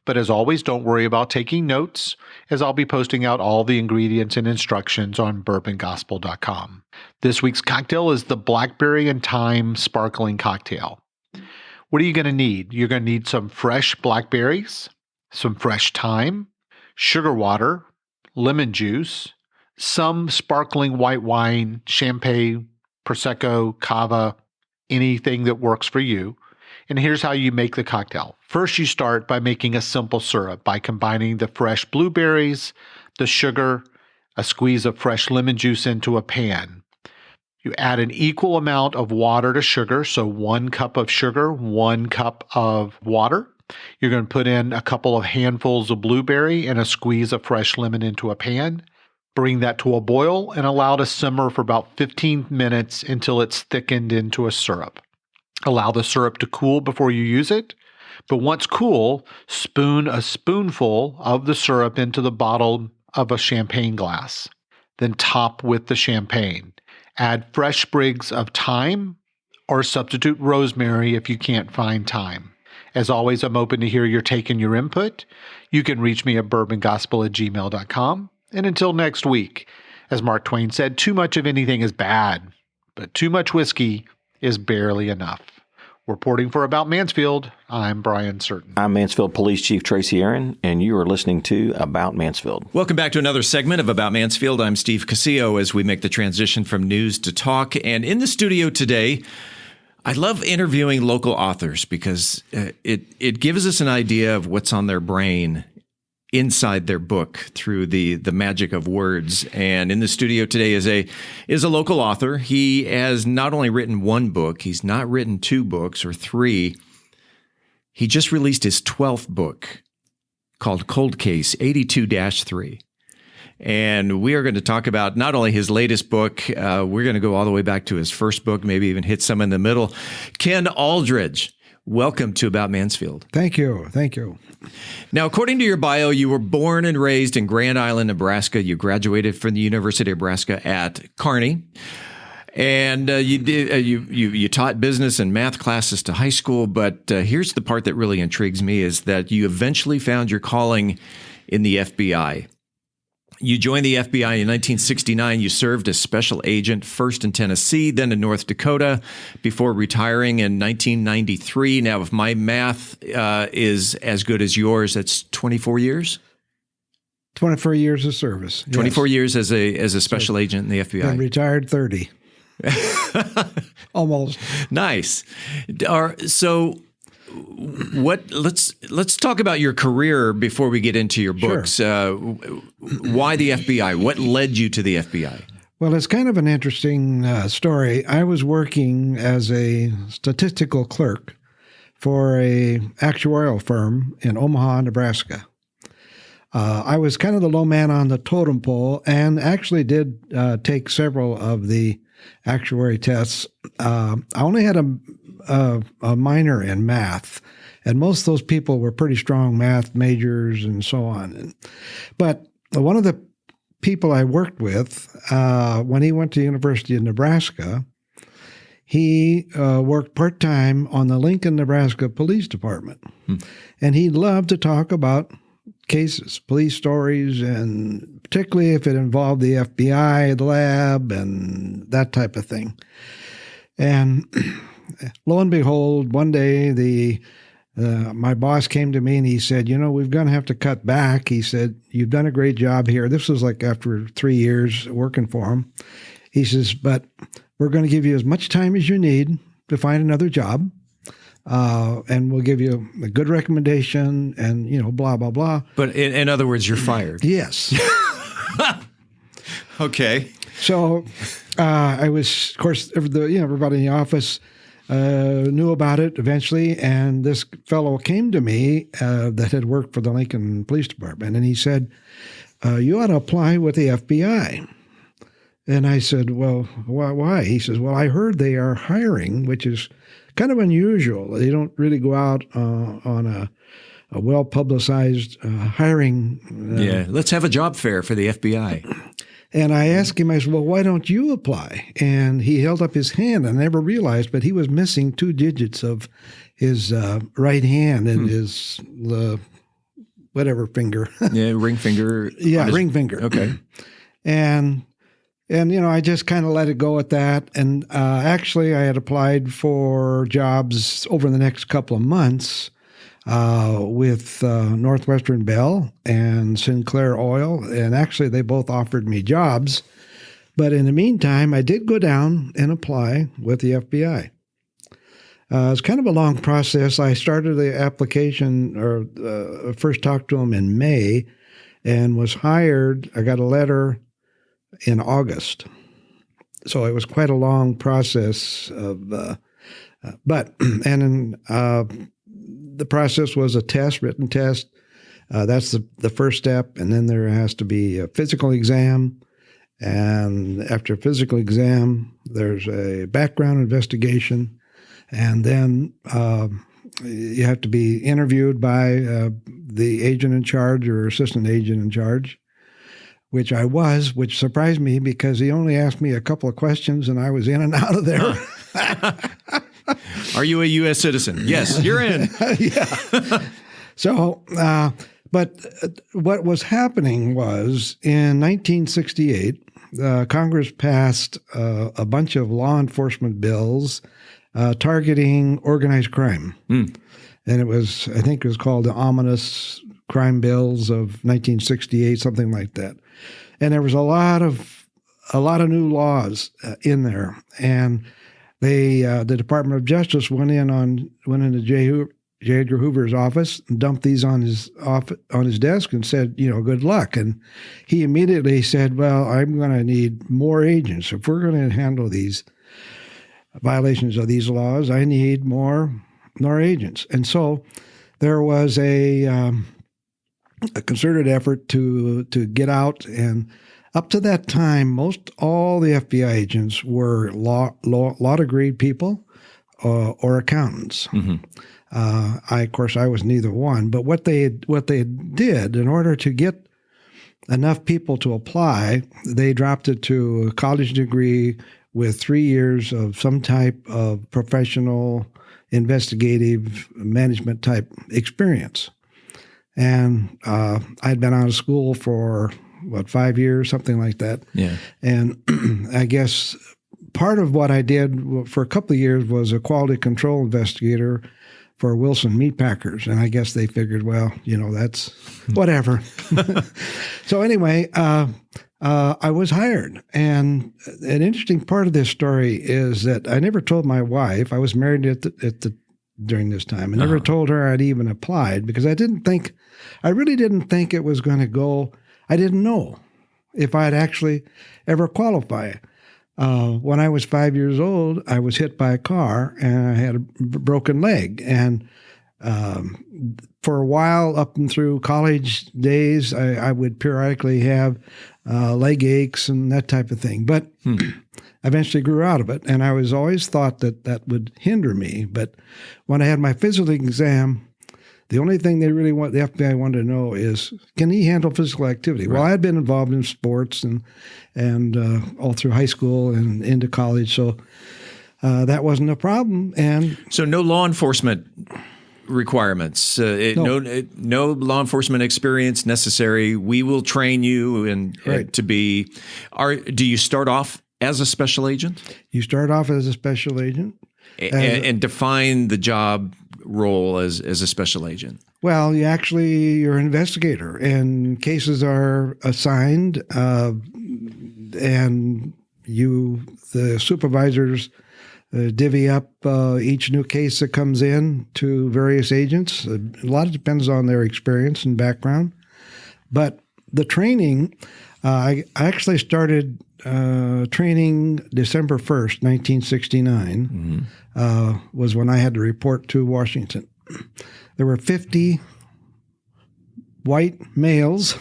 S10: But as always, don't worry about taking notes, as I'll be posting out all the ingredients and instructions on bourbongospel.com. This week's cocktail is the Blackberry and Thyme Sparkling Cocktail. What are you going to need? You're going to need some fresh blackberries, some fresh thyme, sugar water, lemon juice, some sparkling white wine, champagne, prosecco, cava, anything that works for you. And here's how you make the cocktail. First, you start by making a simple syrup by combining the fresh blueberries, the sugar, a squeeze of fresh lemon juice into a pan. You add an equal amount of water to sugar, so 1 cup of sugar, 1 cup of water. You're going to put in a couple of handfuls of blueberry and a squeeze of fresh lemon into a pan. Bring that to a boil and allow to simmer for about 15 minutes until it's thickened into a syrup. Allow the syrup to cool before you use it, but once cool, spoon a spoonful of the syrup into the bottom of a champagne glass. Then top with the champagne. Add fresh sprigs of thyme or substitute rosemary if you can't find thyme. As always, I'm open to hear your take and your input. You can reach me at bourbongospel@gmail.com. And until next week, as Mark Twain said, too much of anything is bad, but too much whiskey is barely enough. Reporting for About Mansfield, I'm Brian Certain.
S16: I'm Mansfield Police Chief Tracy Aaron, and you are listening to About Mansfield.
S1: Welcome back to another segment of About Mansfield. I'm Steve Casillo as we make the transition from news to talk. And in the studio today, I love interviewing local authors because it gives us an idea of what's on their brain inside their book through the magic of words. And in the studio today is a local author. He has not only written one book, he's not written 2 books or 3. He just released his 12th book called Cold Case 82-3. And we are going to talk about not only his latest book, we're going to go all the way back to his first book, maybe even hit some in the middle. Ken Aldridge, welcome to About Mansfield.
S17: Thank you. Thank you.
S1: Now, according to your bio, you were born and raised in Grand Island, Nebraska. You graduated from the University of Nebraska at Kearney. And you taught business and math classes to high school. But here's the part that really intrigues me is that you eventually found your calling in the FBI. You joined the FBI in 1969. You served as special agent first in Tennessee, then in North Dakota, before retiring in 1993. Now, if my math is as good as yours, that's 24 years?
S17: 24 years of service.
S1: 24 years as a special agent in the FBI.
S17: I'm retired 30. Almost.
S1: Nice. So let's talk about your career before we get into your books. Sure. Why the FBI? What led you to the FBI?
S17: Well, it's kind of an interesting story. I was working as a statistical clerk for a actuarial firm in Omaha, Nebraska. I was kind of the low man on the totem pole and actually did take several of the actuary tests. I only had a minor in math, and most of those people were pretty strong math majors and so on. But one of the people I worked with, when he went to the University of Nebraska, he worked part-time on the Lincoln, Nebraska Police Department. And he loved to talk about cases, police stories, and particularly if it involved the FBI, the lab, and that type of thing. And lo and behold, one day my boss came to me and he said, we're going to have to cut back. He said, you've done a great job here. This was like after 3 years working for him. He says, but we're going to give you as much time as you need to find another job. And we'll give you a good recommendation and, blah, blah, blah.
S1: But in other words, you're fired.
S17: Yes.
S1: Okay.
S17: So I was, of course, everybody in the office knew about it eventually. And this fellow came to me that had worked for the Lincoln Police Department. And he said, you ought to apply with the FBI. And I said, well, why? He says, well, I heard they are hiring, which is kind of unusual. They don't really go out on a well-publicized hiring.
S1: Yeah, let's have a job fair for the FBI.
S17: And I asked him, I said, well, why don't you apply? And he held up his hand. I never realized, but he was missing 2 digits of his right hand and his whatever finger.
S1: Yeah, ring finger.
S17: Yeah, ring finger.
S1: Okay.
S17: And I just kind of let it go at that. And actually, I had applied for jobs over the next couple of months with Northwestern Bell and Sinclair Oil. And actually, they both offered me jobs. But in the meantime, I did go down and apply with the FBI. It's kind of a long process. I started the application or first talked to them in May and was hired. I got a letter in August. So it was quite a long process of, the process was a test, written test. That's the first step. And then there has to be a physical exam. And after a physical exam, there's a background investigation. And then you have to be interviewed by the agent in charge or assistant agent in charge, which I was, which surprised me because he only asked me a couple of questions and I was in and out of there.
S1: Are you a U.S. citizen? Yes, you're in.
S17: Yeah. So, but what was happening was in 1968, Congress passed a bunch of law enforcement bills targeting organized crime. And it was, I think it was called the ominous crime bills of 1968, something like that. And there was a lot of new laws in there. And the Department of Justice went into J. Edgar Hoover's office and dumped these on his desk and said, good luck. And he immediately said, well, I'm going to need more agents. If we're going to handle these violations of these laws, I need more agents. And so there was a concerted effort to get out. And up to that time, most all the FBI agents were law degree people or accountants. Mm-hmm. Of course, I was neither one. But what they did in order to get enough people to apply, they dropped it to a college degree with 3 years of some type of professional investigative management type experience. And I'd been out of school for 5 years, something like that.
S1: Yeah.
S17: And I guess part of what I did for a couple of years was a quality control investigator for Wilson Meat Packers. And I guess they figured, well, that's whatever. So anyway, I was hired. And an interesting part of this story is that I never told my wife. I was married during this time. I never told her I'd even applied because I really didn't think it was going to go. I didn't know if I'd actually ever qualify. When I was 5 years old, I was hit by a car and I had a broken leg. And for a while, up and through college days, I would periodically have leg aches and that type of thing. But I eventually grew out of it. And I was always thought that would hinder me. But when I had my physical exam, the only thing the FBI wanted to know is, can he handle physical activity? Right. Well, I had been involved in sports and all through high school and into college, so that wasn't a problem. And
S1: so, no law enforcement requirements, no law enforcement experience necessary. We will train you to be. Do you start off as a special agent?
S17: You start off as a special agent.
S1: And define the job role as a special agent.
S17: Well, you're an investigator, and cases are assigned, and the supervisors divvy up each new case that comes in to various agents. A lot depends on their experience and background. But the training, I actually started training December 1st, 1969, was when I had to report to Washington. There were 50 white males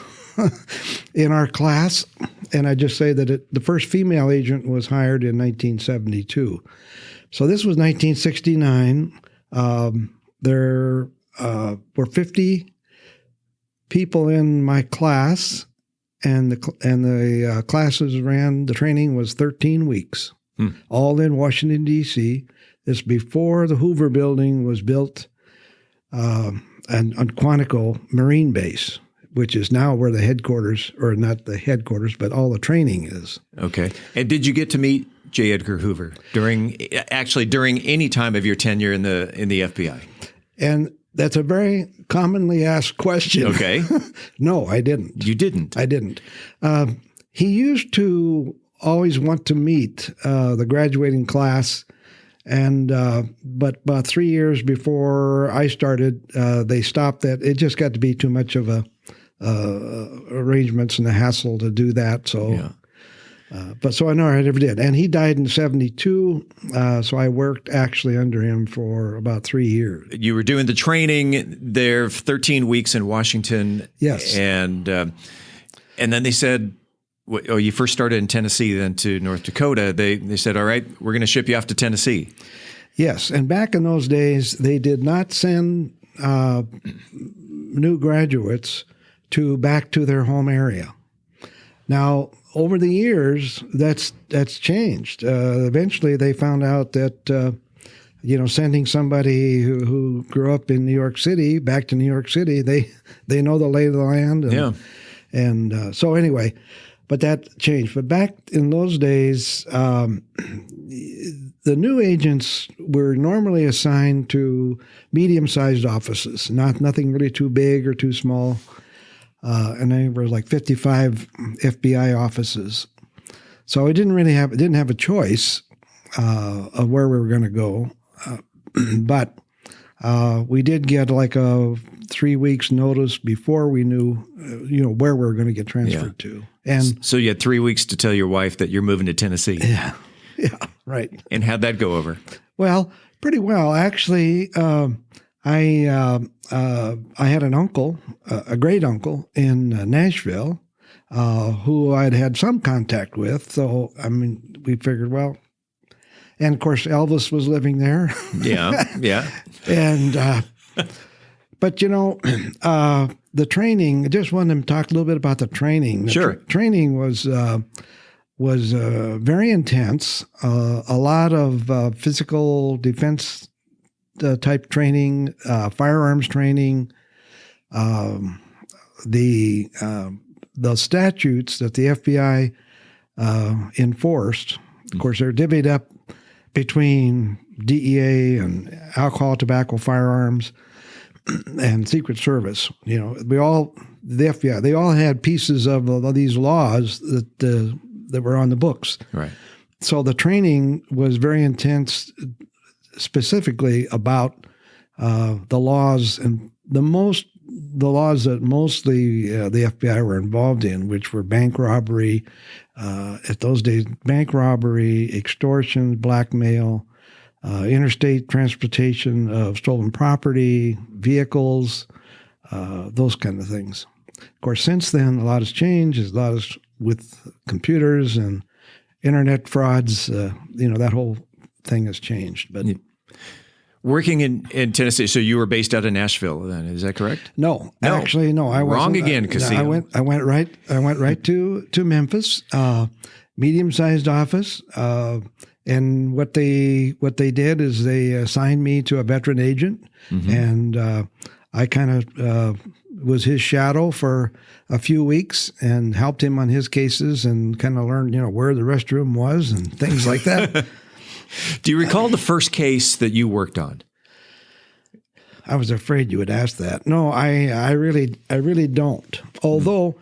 S17: in our class, and I just say that the first female agent was hired in 1972. So this was 1969. There were 50 people in my class, and the classes the training was 13 weeks, all in Washington, D.C. This before the Hoover Building was built and on Quantico Marine Base, which is now where the headquarters, or not the headquarters, but all the training is.
S1: Okay. And did you get to meet J. Edgar Hoover during any time of your tenure in the FBI?
S17: And that's a very commonly asked question.
S1: Okay.
S17: No, I didn't.
S1: You didn't?
S17: I didn't. He used to always want to meet the graduating class, and but about 3 years before I started, they stopped that. It just got to be too much of a arrangements and a hassle to do that. So, yeah. So I know I never did. And he died in 1972, so I worked actually under him for about 3 years. You
S1: were doing the training there, 13 weeks in Washington.
S17: Yes.
S1: And then they said, you first started in Tennessee, then to North Dakota. They said, all right, we're going to ship you off to Tennessee.
S17: Yes. And back in those days, they did not send new graduates back to their home area. Now, over the years, that's changed. Eventually, they found out that sending somebody who grew up in New York City back to New York City, they know the lay of the land. And so anyway, but that changed. But back in those days, the new agents were normally assigned to medium-sized offices, nothing really too big or too small. And there were like 55 FBI offices. So I didn't have a choice. of where we were going to go. But we did get like a 3 weeks notice before we knew, where we were going to get transferred to. And
S1: so you had 3 weeks to tell your wife that you're moving to Tennessee.
S17: Yeah, right.
S1: And how'd that go over?
S17: Well, pretty well. Actually, I had an uncle, a great uncle in Nashville, who I'd had some contact with. So, we figured, well, and of course, Elvis was living there.
S1: Yeah.
S17: And, but the training, I just wanted to talk a little bit about the training. The training was very intense, a lot of physical defense type training, firearms training, the statutes that the FBI enforced. Of course, they're divvied up between DEA and alcohol, tobacco, firearms, and Secret Service. The FBI, they all had pieces of these laws that were on the books.
S1: Right.
S17: So the training was very intense, specifically about the laws and the laws that mostly the FBI were involved in, which were bank robbery, at those days, bank robbery, extortion, blackmail, interstate transportation of stolen property, vehicles, those kind of things. Of course, since then, a lot has changed. There's a lot with computers and internet frauds. That whole thing has changed. But
S1: working in Tennessee, so you were based out of Nashville. Then is that correct?
S17: No. Actually, no. I wasn't.
S1: Wrong again, Casino.
S17: I went right to Memphis, medium-sized office. And what they did is they assigned me to a veteran agent, and I kind of was his shadow for a few weeks and helped him on his cases and kind of learned, where the restroom was and things like that.
S1: Do you recall the first case that you worked on?
S17: I was afraid you would ask that. No, I really don't. Although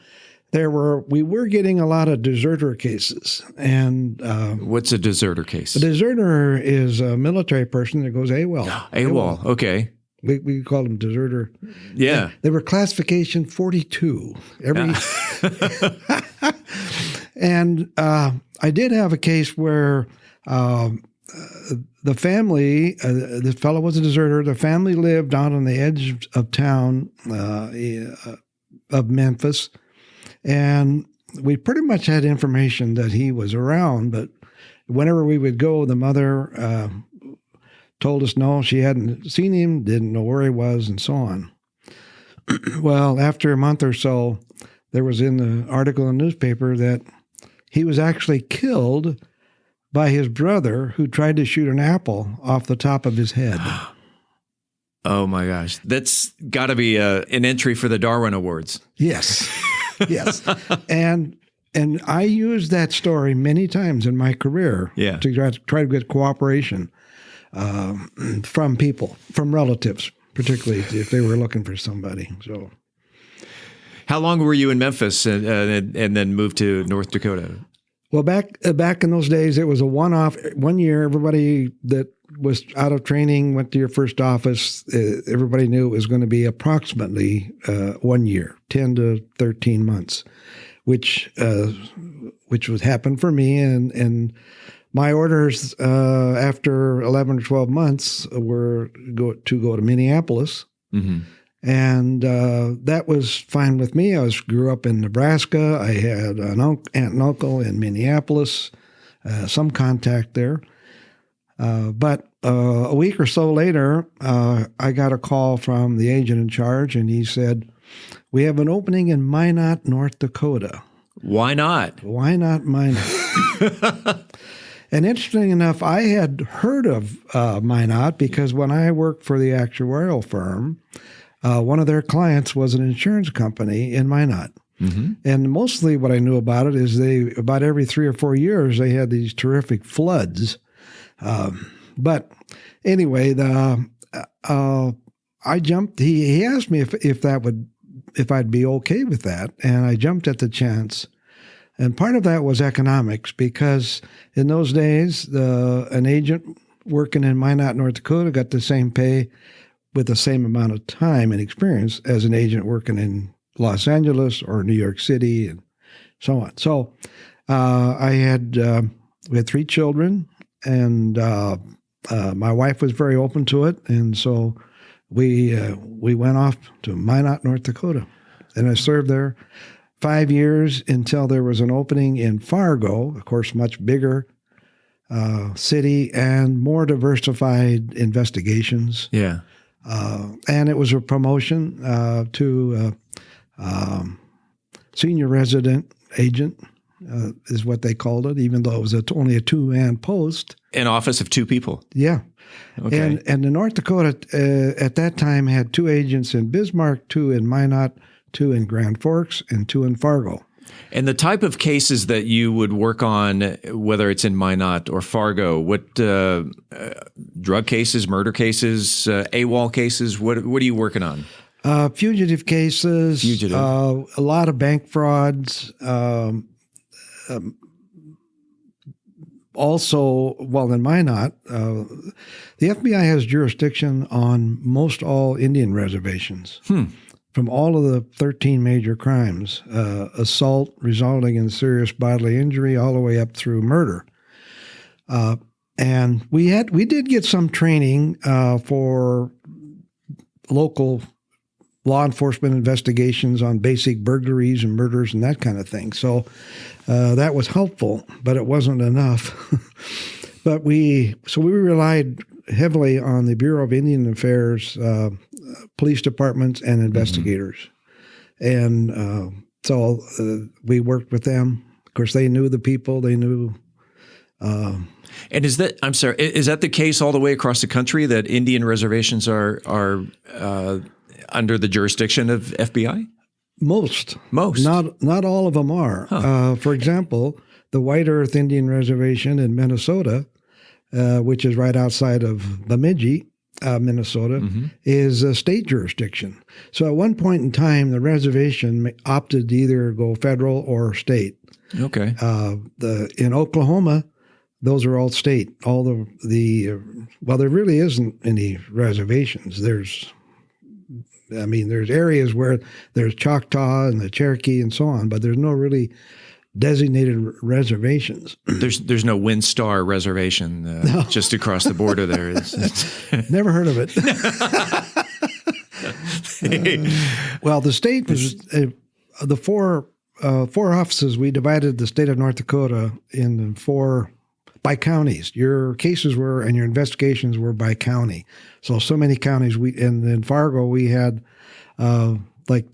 S17: we were getting a lot of deserter cases. And
S1: what's a deserter case?
S17: A deserter is a military person that goes AWOL.
S1: AWOL, okay.
S17: We call them deserter.
S1: Yeah.
S17: They were classification 42. And I did have a case where the family, this fellow was a deserter. The family lived out on the edge of town of Memphis. And we pretty much had information that he was around, but whenever we would go, the mother told us no, she hadn't seen him, didn't know where he was, and so on. Well, after a month or so, there was in the article in the newspaper that he was actually killed by his brother who tried to shoot an apple off the top of his head.
S1: Oh my gosh. That's got to be an entry for the Darwin Awards.
S17: Yes. Yes. And I used that story many times in my career to try to get cooperation from people, from relatives, particularly if they were looking for somebody. So,
S1: how long were you in Memphis and then moved to North Dakota?
S17: Well, back in those days, it was a one-off. 1 year, everybody that was out of training went to your first office. Everybody knew it was going to be approximately 1 year, 10 to 13 months, which would happen for me. And my orders after 11 or 12 months were to go to Minneapolis. Mm-hmm. And that was fine with me. I grew up in Nebraska. I had an aunt and uncle in Minneapolis, some contact there. But a week or so later, I got a call from the agent in charge, and he said, "We have an opening in Minot, North Dakota."
S1: Why not?
S17: Why not Minot? And interesting enough, I had heard of Minot because when I worked for the actuarial firm, one of their clients was an insurance company in Minot. Mm-hmm. And mostly what I knew about it is about every 3 or 4 years, they had these terrific floods. But anyway, I jumped. He asked me if I'd be okay with that, and I jumped at the chance And part of that was economics, because in those days, an agent working in Minot, North Dakota got the same pay with the same amount of time and experience as an agent working in Los Angeles or New York City and so on. So we had 3 children, and my wife was very open to it. And so we went off to Minot, North Dakota, and I served there 5 years until there was an opening in Fargo, of course, much bigger city and more diversified investigations.
S1: Yeah.
S17: And it was a promotion to senior resident agent, is what they called it, even though it was only a 2-man post.
S1: An office of 2 people.
S17: Yeah.
S1: Okay.
S17: And the North Dakota at that time had 2 agents in Bismarck, 2 in Minot, 2 in Grand Forks, and 2 in Fargo.
S1: And the type of cases that you would work on, whether it's in Minot or Fargo, what drug cases, murder cases, AWOL cases, what are you working on?
S17: Fugitive cases, a lot of bank frauds. Also, well, in Minot, the FBI has jurisdiction on most all Indian reservations. From all of the 13 major crimes, assault resulting in serious bodily injury all the way up through murder. And we did get some training for local law enforcement investigations on basic burglaries and murders and that kind of thing. So that was helpful, but it wasn't enough. But we relied heavily on the Bureau of Indian Affairs, police departments, and investigators. And so we worked with them. Of course, they knew the people. They knew.
S1: And is that the case all the way across the country, that Indian reservations are under the jurisdiction of FBI?
S17: Most. Not all of them are. Huh. For example, the White Earth Indian Reservation in Minnesota, which is right outside of Bemidji, Minnesota, is a state jurisdiction. So at one point in time, the reservation opted to either go federal or state.
S1: Okay.
S17: In Oklahoma, those are all state. All well, there really isn't any reservations. There's areas where there's Choctaw and the Cherokee and so on, but there's no really designated reservations.
S1: There's no WinStar reservation no. Just across the border there.
S17: Never heard of it. Well, the state was the four offices. We divided the state of North Dakota in 4 by counties. Your cases were and your investigations were by county. So many counties. And in Fargo we had like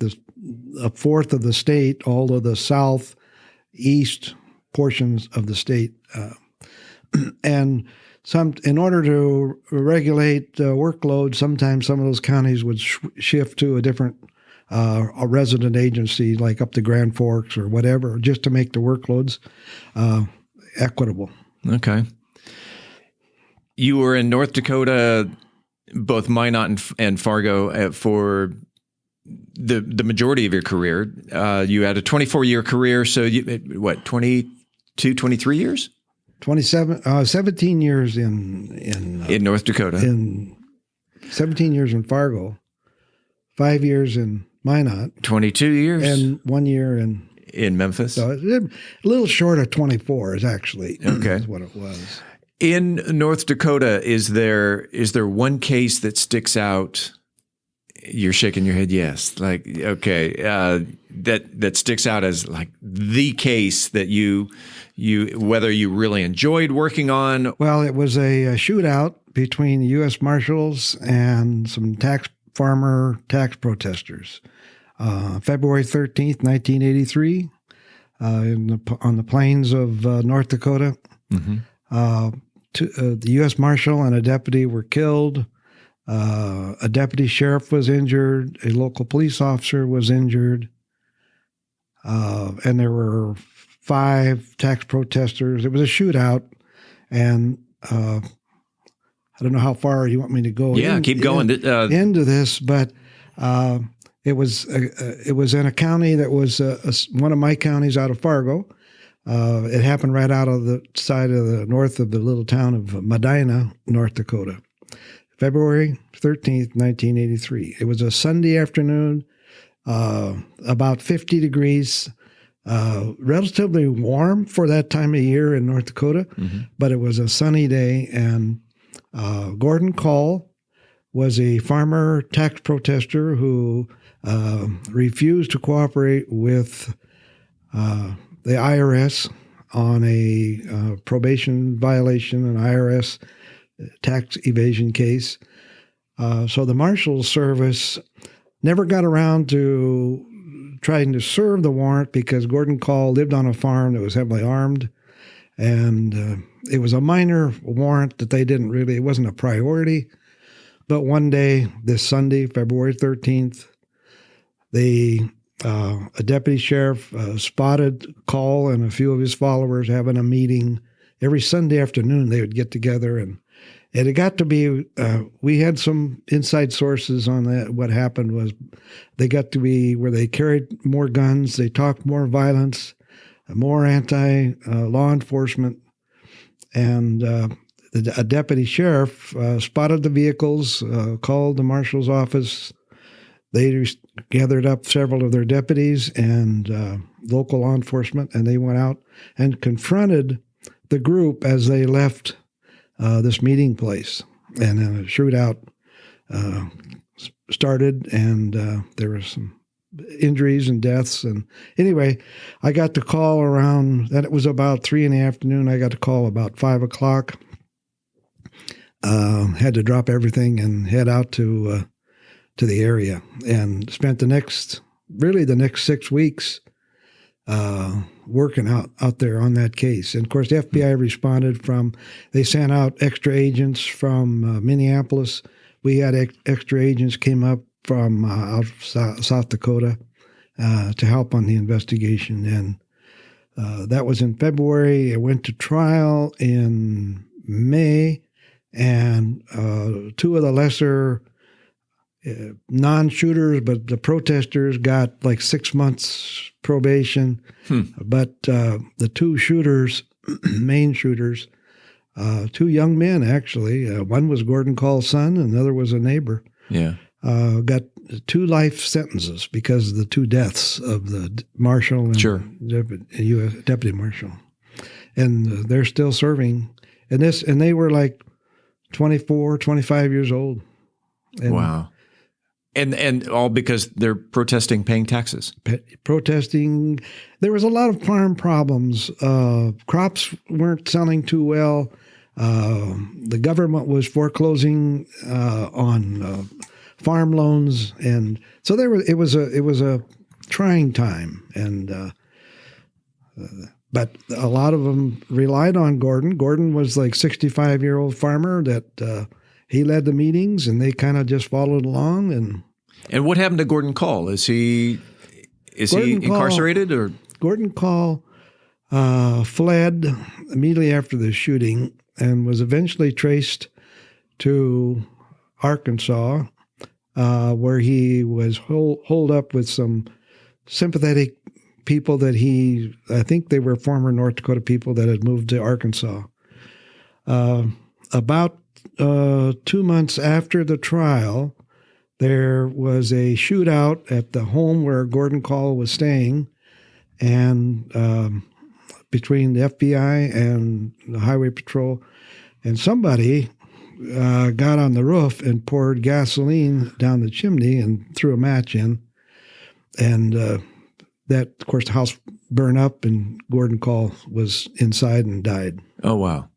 S17: a fourth of the state, all of the southeast portions of the state, and in order to regulate workload, sometimes some of those counties would shift to a different a resident agency, like up to Grand Forks or whatever, just to make the workloads equitable.
S1: Okay. You were in North Dakota, both Minot and Fargo, for the majority of your career. You had a 24-year career, so 22, 23 years?
S17: 17 years in
S1: North Dakota.
S17: 17 years in Fargo, 5 years in Minot.
S1: 22 years.
S17: And 1 year in
S1: Memphis.
S17: So a little short of 24 is actually
S1: okay.
S17: Is what it was.
S1: In North Dakota, is there one case that sticks out? You're shaking your head, yes. Like, okay, that sticks out as like the case that you whether you really enjoyed working on.
S17: Well, it was a shootout between the U.S. Marshals and some farmer tax protesters. February 13th, 1983, on the plains of North Dakota. Mm-hmm. The U.S. Marshal and a deputy were killed. A deputy sheriff was injured. A local police officer was injured. And there were 5 tax protesters. It was a shootout. And I don't know how far you want me to go.
S1: Yeah, keep going.
S17: Into this, but it was in a county that was one of my counties out of Fargo. It happened right out of the side of the north of the little town of Medina, North Dakota. February 13th, 1983. It was a Sunday afternoon, about 50 degrees, relatively warm for that time of year in North Dakota, but it was a sunny day, and Gordon Call was a farmer tax protester who refused to cooperate with the IRS on a probation violation, an IRS tax evasion case. So the Marshal's Service never got around to trying to serve the warrant because Gordon Call lived on a farm that was heavily armed, and it was a minor warrant that it wasn't a priority. But one day, this Sunday, February 13th, a deputy sheriff spotted Call and a few of his followers having a meeting. Every Sunday afternoon, they would get together, and it got to be, we had some inside sources on that. What happened was they got to be where they carried more guns, they talked more violence, more anti-law enforcement, and a deputy sheriff spotted the vehicles, called the marshal's office. They gathered up several of their deputies and local law enforcement, and they went out and confronted the group as they left this meeting place. And then a shootout started, and there were some injuries and deaths. And anyway, I got the call around, that it was about 3 in the afternoon. I got the call about 5 o'clock. Had to drop everything and head out to the area, and spent the next 6 weeks working out there on that case. And of course, the FBI responded they sent out extra agents from Minneapolis. We had extra agents came up from out South Dakota to help on the investigation. And that was in February. It went to trial in May, and 2 of the lesser non-shooters, but the protesters got like 6 months probation. But the 2 shooters, main shooters, 2 young men actually, one was Gordon Call's son, and the other was a neighbor.
S1: Yeah,
S17: got 2 life sentences because of the 2 deaths of the marshal and U.S. deputy marshal, and they're still serving. And they were like 24, 25 years old. And
S1: wow. And all because they're protesting paying taxes.
S17: Protesting. There was a lot of farm problems. Crops weren't selling too well. The government was foreclosing on farm loans, and so it was a trying time. And but a lot of them relied on Gordon. Gordon was like 65-year-old farmer that he led the meetings, and they kind of just followed along. And
S1: what happened to Gordon Call? Is he incarcerated, or
S17: Gordon Call fled immediately after the shooting and was eventually traced to Arkansas, where he was holed up with some sympathetic people that I think they were former North Dakota people that had moved to Arkansas. About 2 months after the trial, there was a shootout at the home where Gordon Call was staying, and between the FBI and the Highway Patrol, and somebody got on the roof and poured gasoline down the chimney and threw a match in, and that, of course, the house burned up, and Gordon Call was inside and died.
S1: Oh, wow.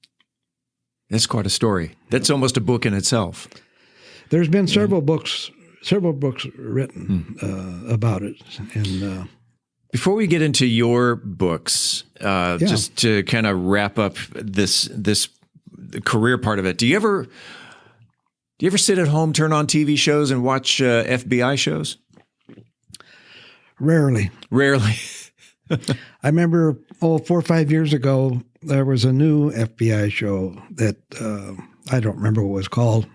S1: That's quite a story. That's almost a book in itself.
S17: There's been several books written about it. And
S1: before we get into your books, just to kind of wrap up this career part of it, do you ever sit at home, turn on TV shows, and watch FBI shows?
S17: Rarely. I remember 4 or 5 years ago, there was a new FBI show that I don't remember what it was called.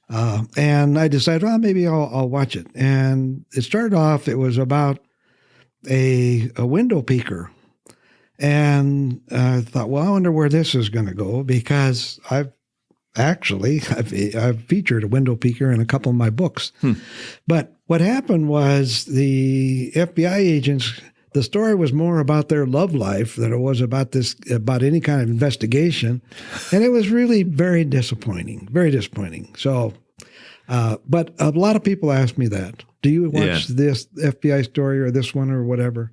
S17: And I decided, well, maybe I'll watch it. And it started off, it was about a window peeker. And I thought, well, I wonder where this is going to go, because I've featured a window peeker in a couple of my books. But what happened was the FBI agents, the story was more about their love life than it was about any kind of investigation. And it was really very disappointing. So, but a lot of people ask me that. Do you watch this FBI story or this one or whatever?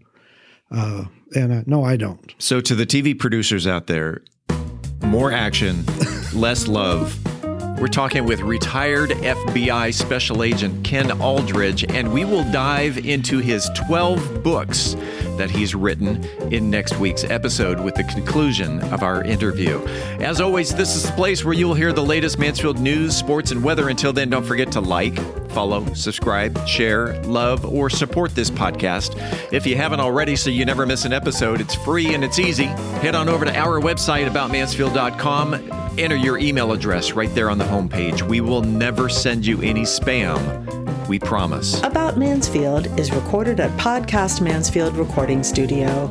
S17: No, I don't.
S1: So to the TV producers out there, more action, less love. We're talking with retired FBI Special Agent Ken Aldridge, and we will dive into his 12 books that he's written in next week's episode with the conclusion of our interview. As always, this is the place where you'll hear the latest Mansfield news, sports, and weather. Until then, don't forget to like, follow, subscribe, share, love, or support this podcast. If you haven't already, so you never miss an episode, it's free and it's easy. Head on over to our website, aboutmansfield.com. Enter your email address right there on the homepage. We will never send you any spam. We promise.
S2: About Mansfield is recorded at Podcast Mansfield Recording Studio.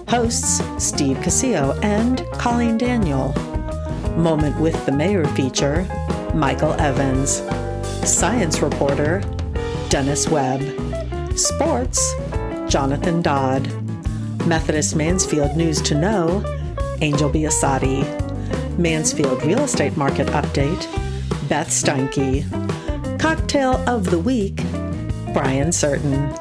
S2: Hosts Steve Casillo and Colleen Daniel. Moment with the Mayor feature, Michael Evans. Science reporter, Dennis Webb. Sports, Jonathan Dodd. Methodist Mansfield News to Know, Angel Biasatti. Mansfield Real Estate Market Update, Beth Steinke. Cocktail of the Week, Brian Certain.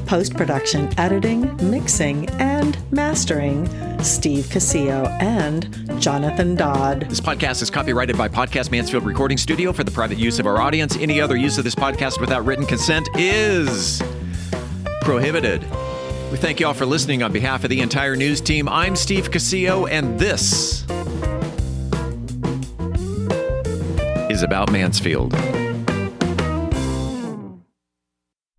S2: Post-production editing, mixing, and mastering, Steve Casillo and Jonathan Dodd.
S1: This podcast is copyrighted by Podcast Mansfield Recording Studio for the private use of our audience. Any other use of this podcast without written consent is prohibited. We thank you all for listening on behalf of the entire news team. I'm Steve Casillo, and this is About Mansfield.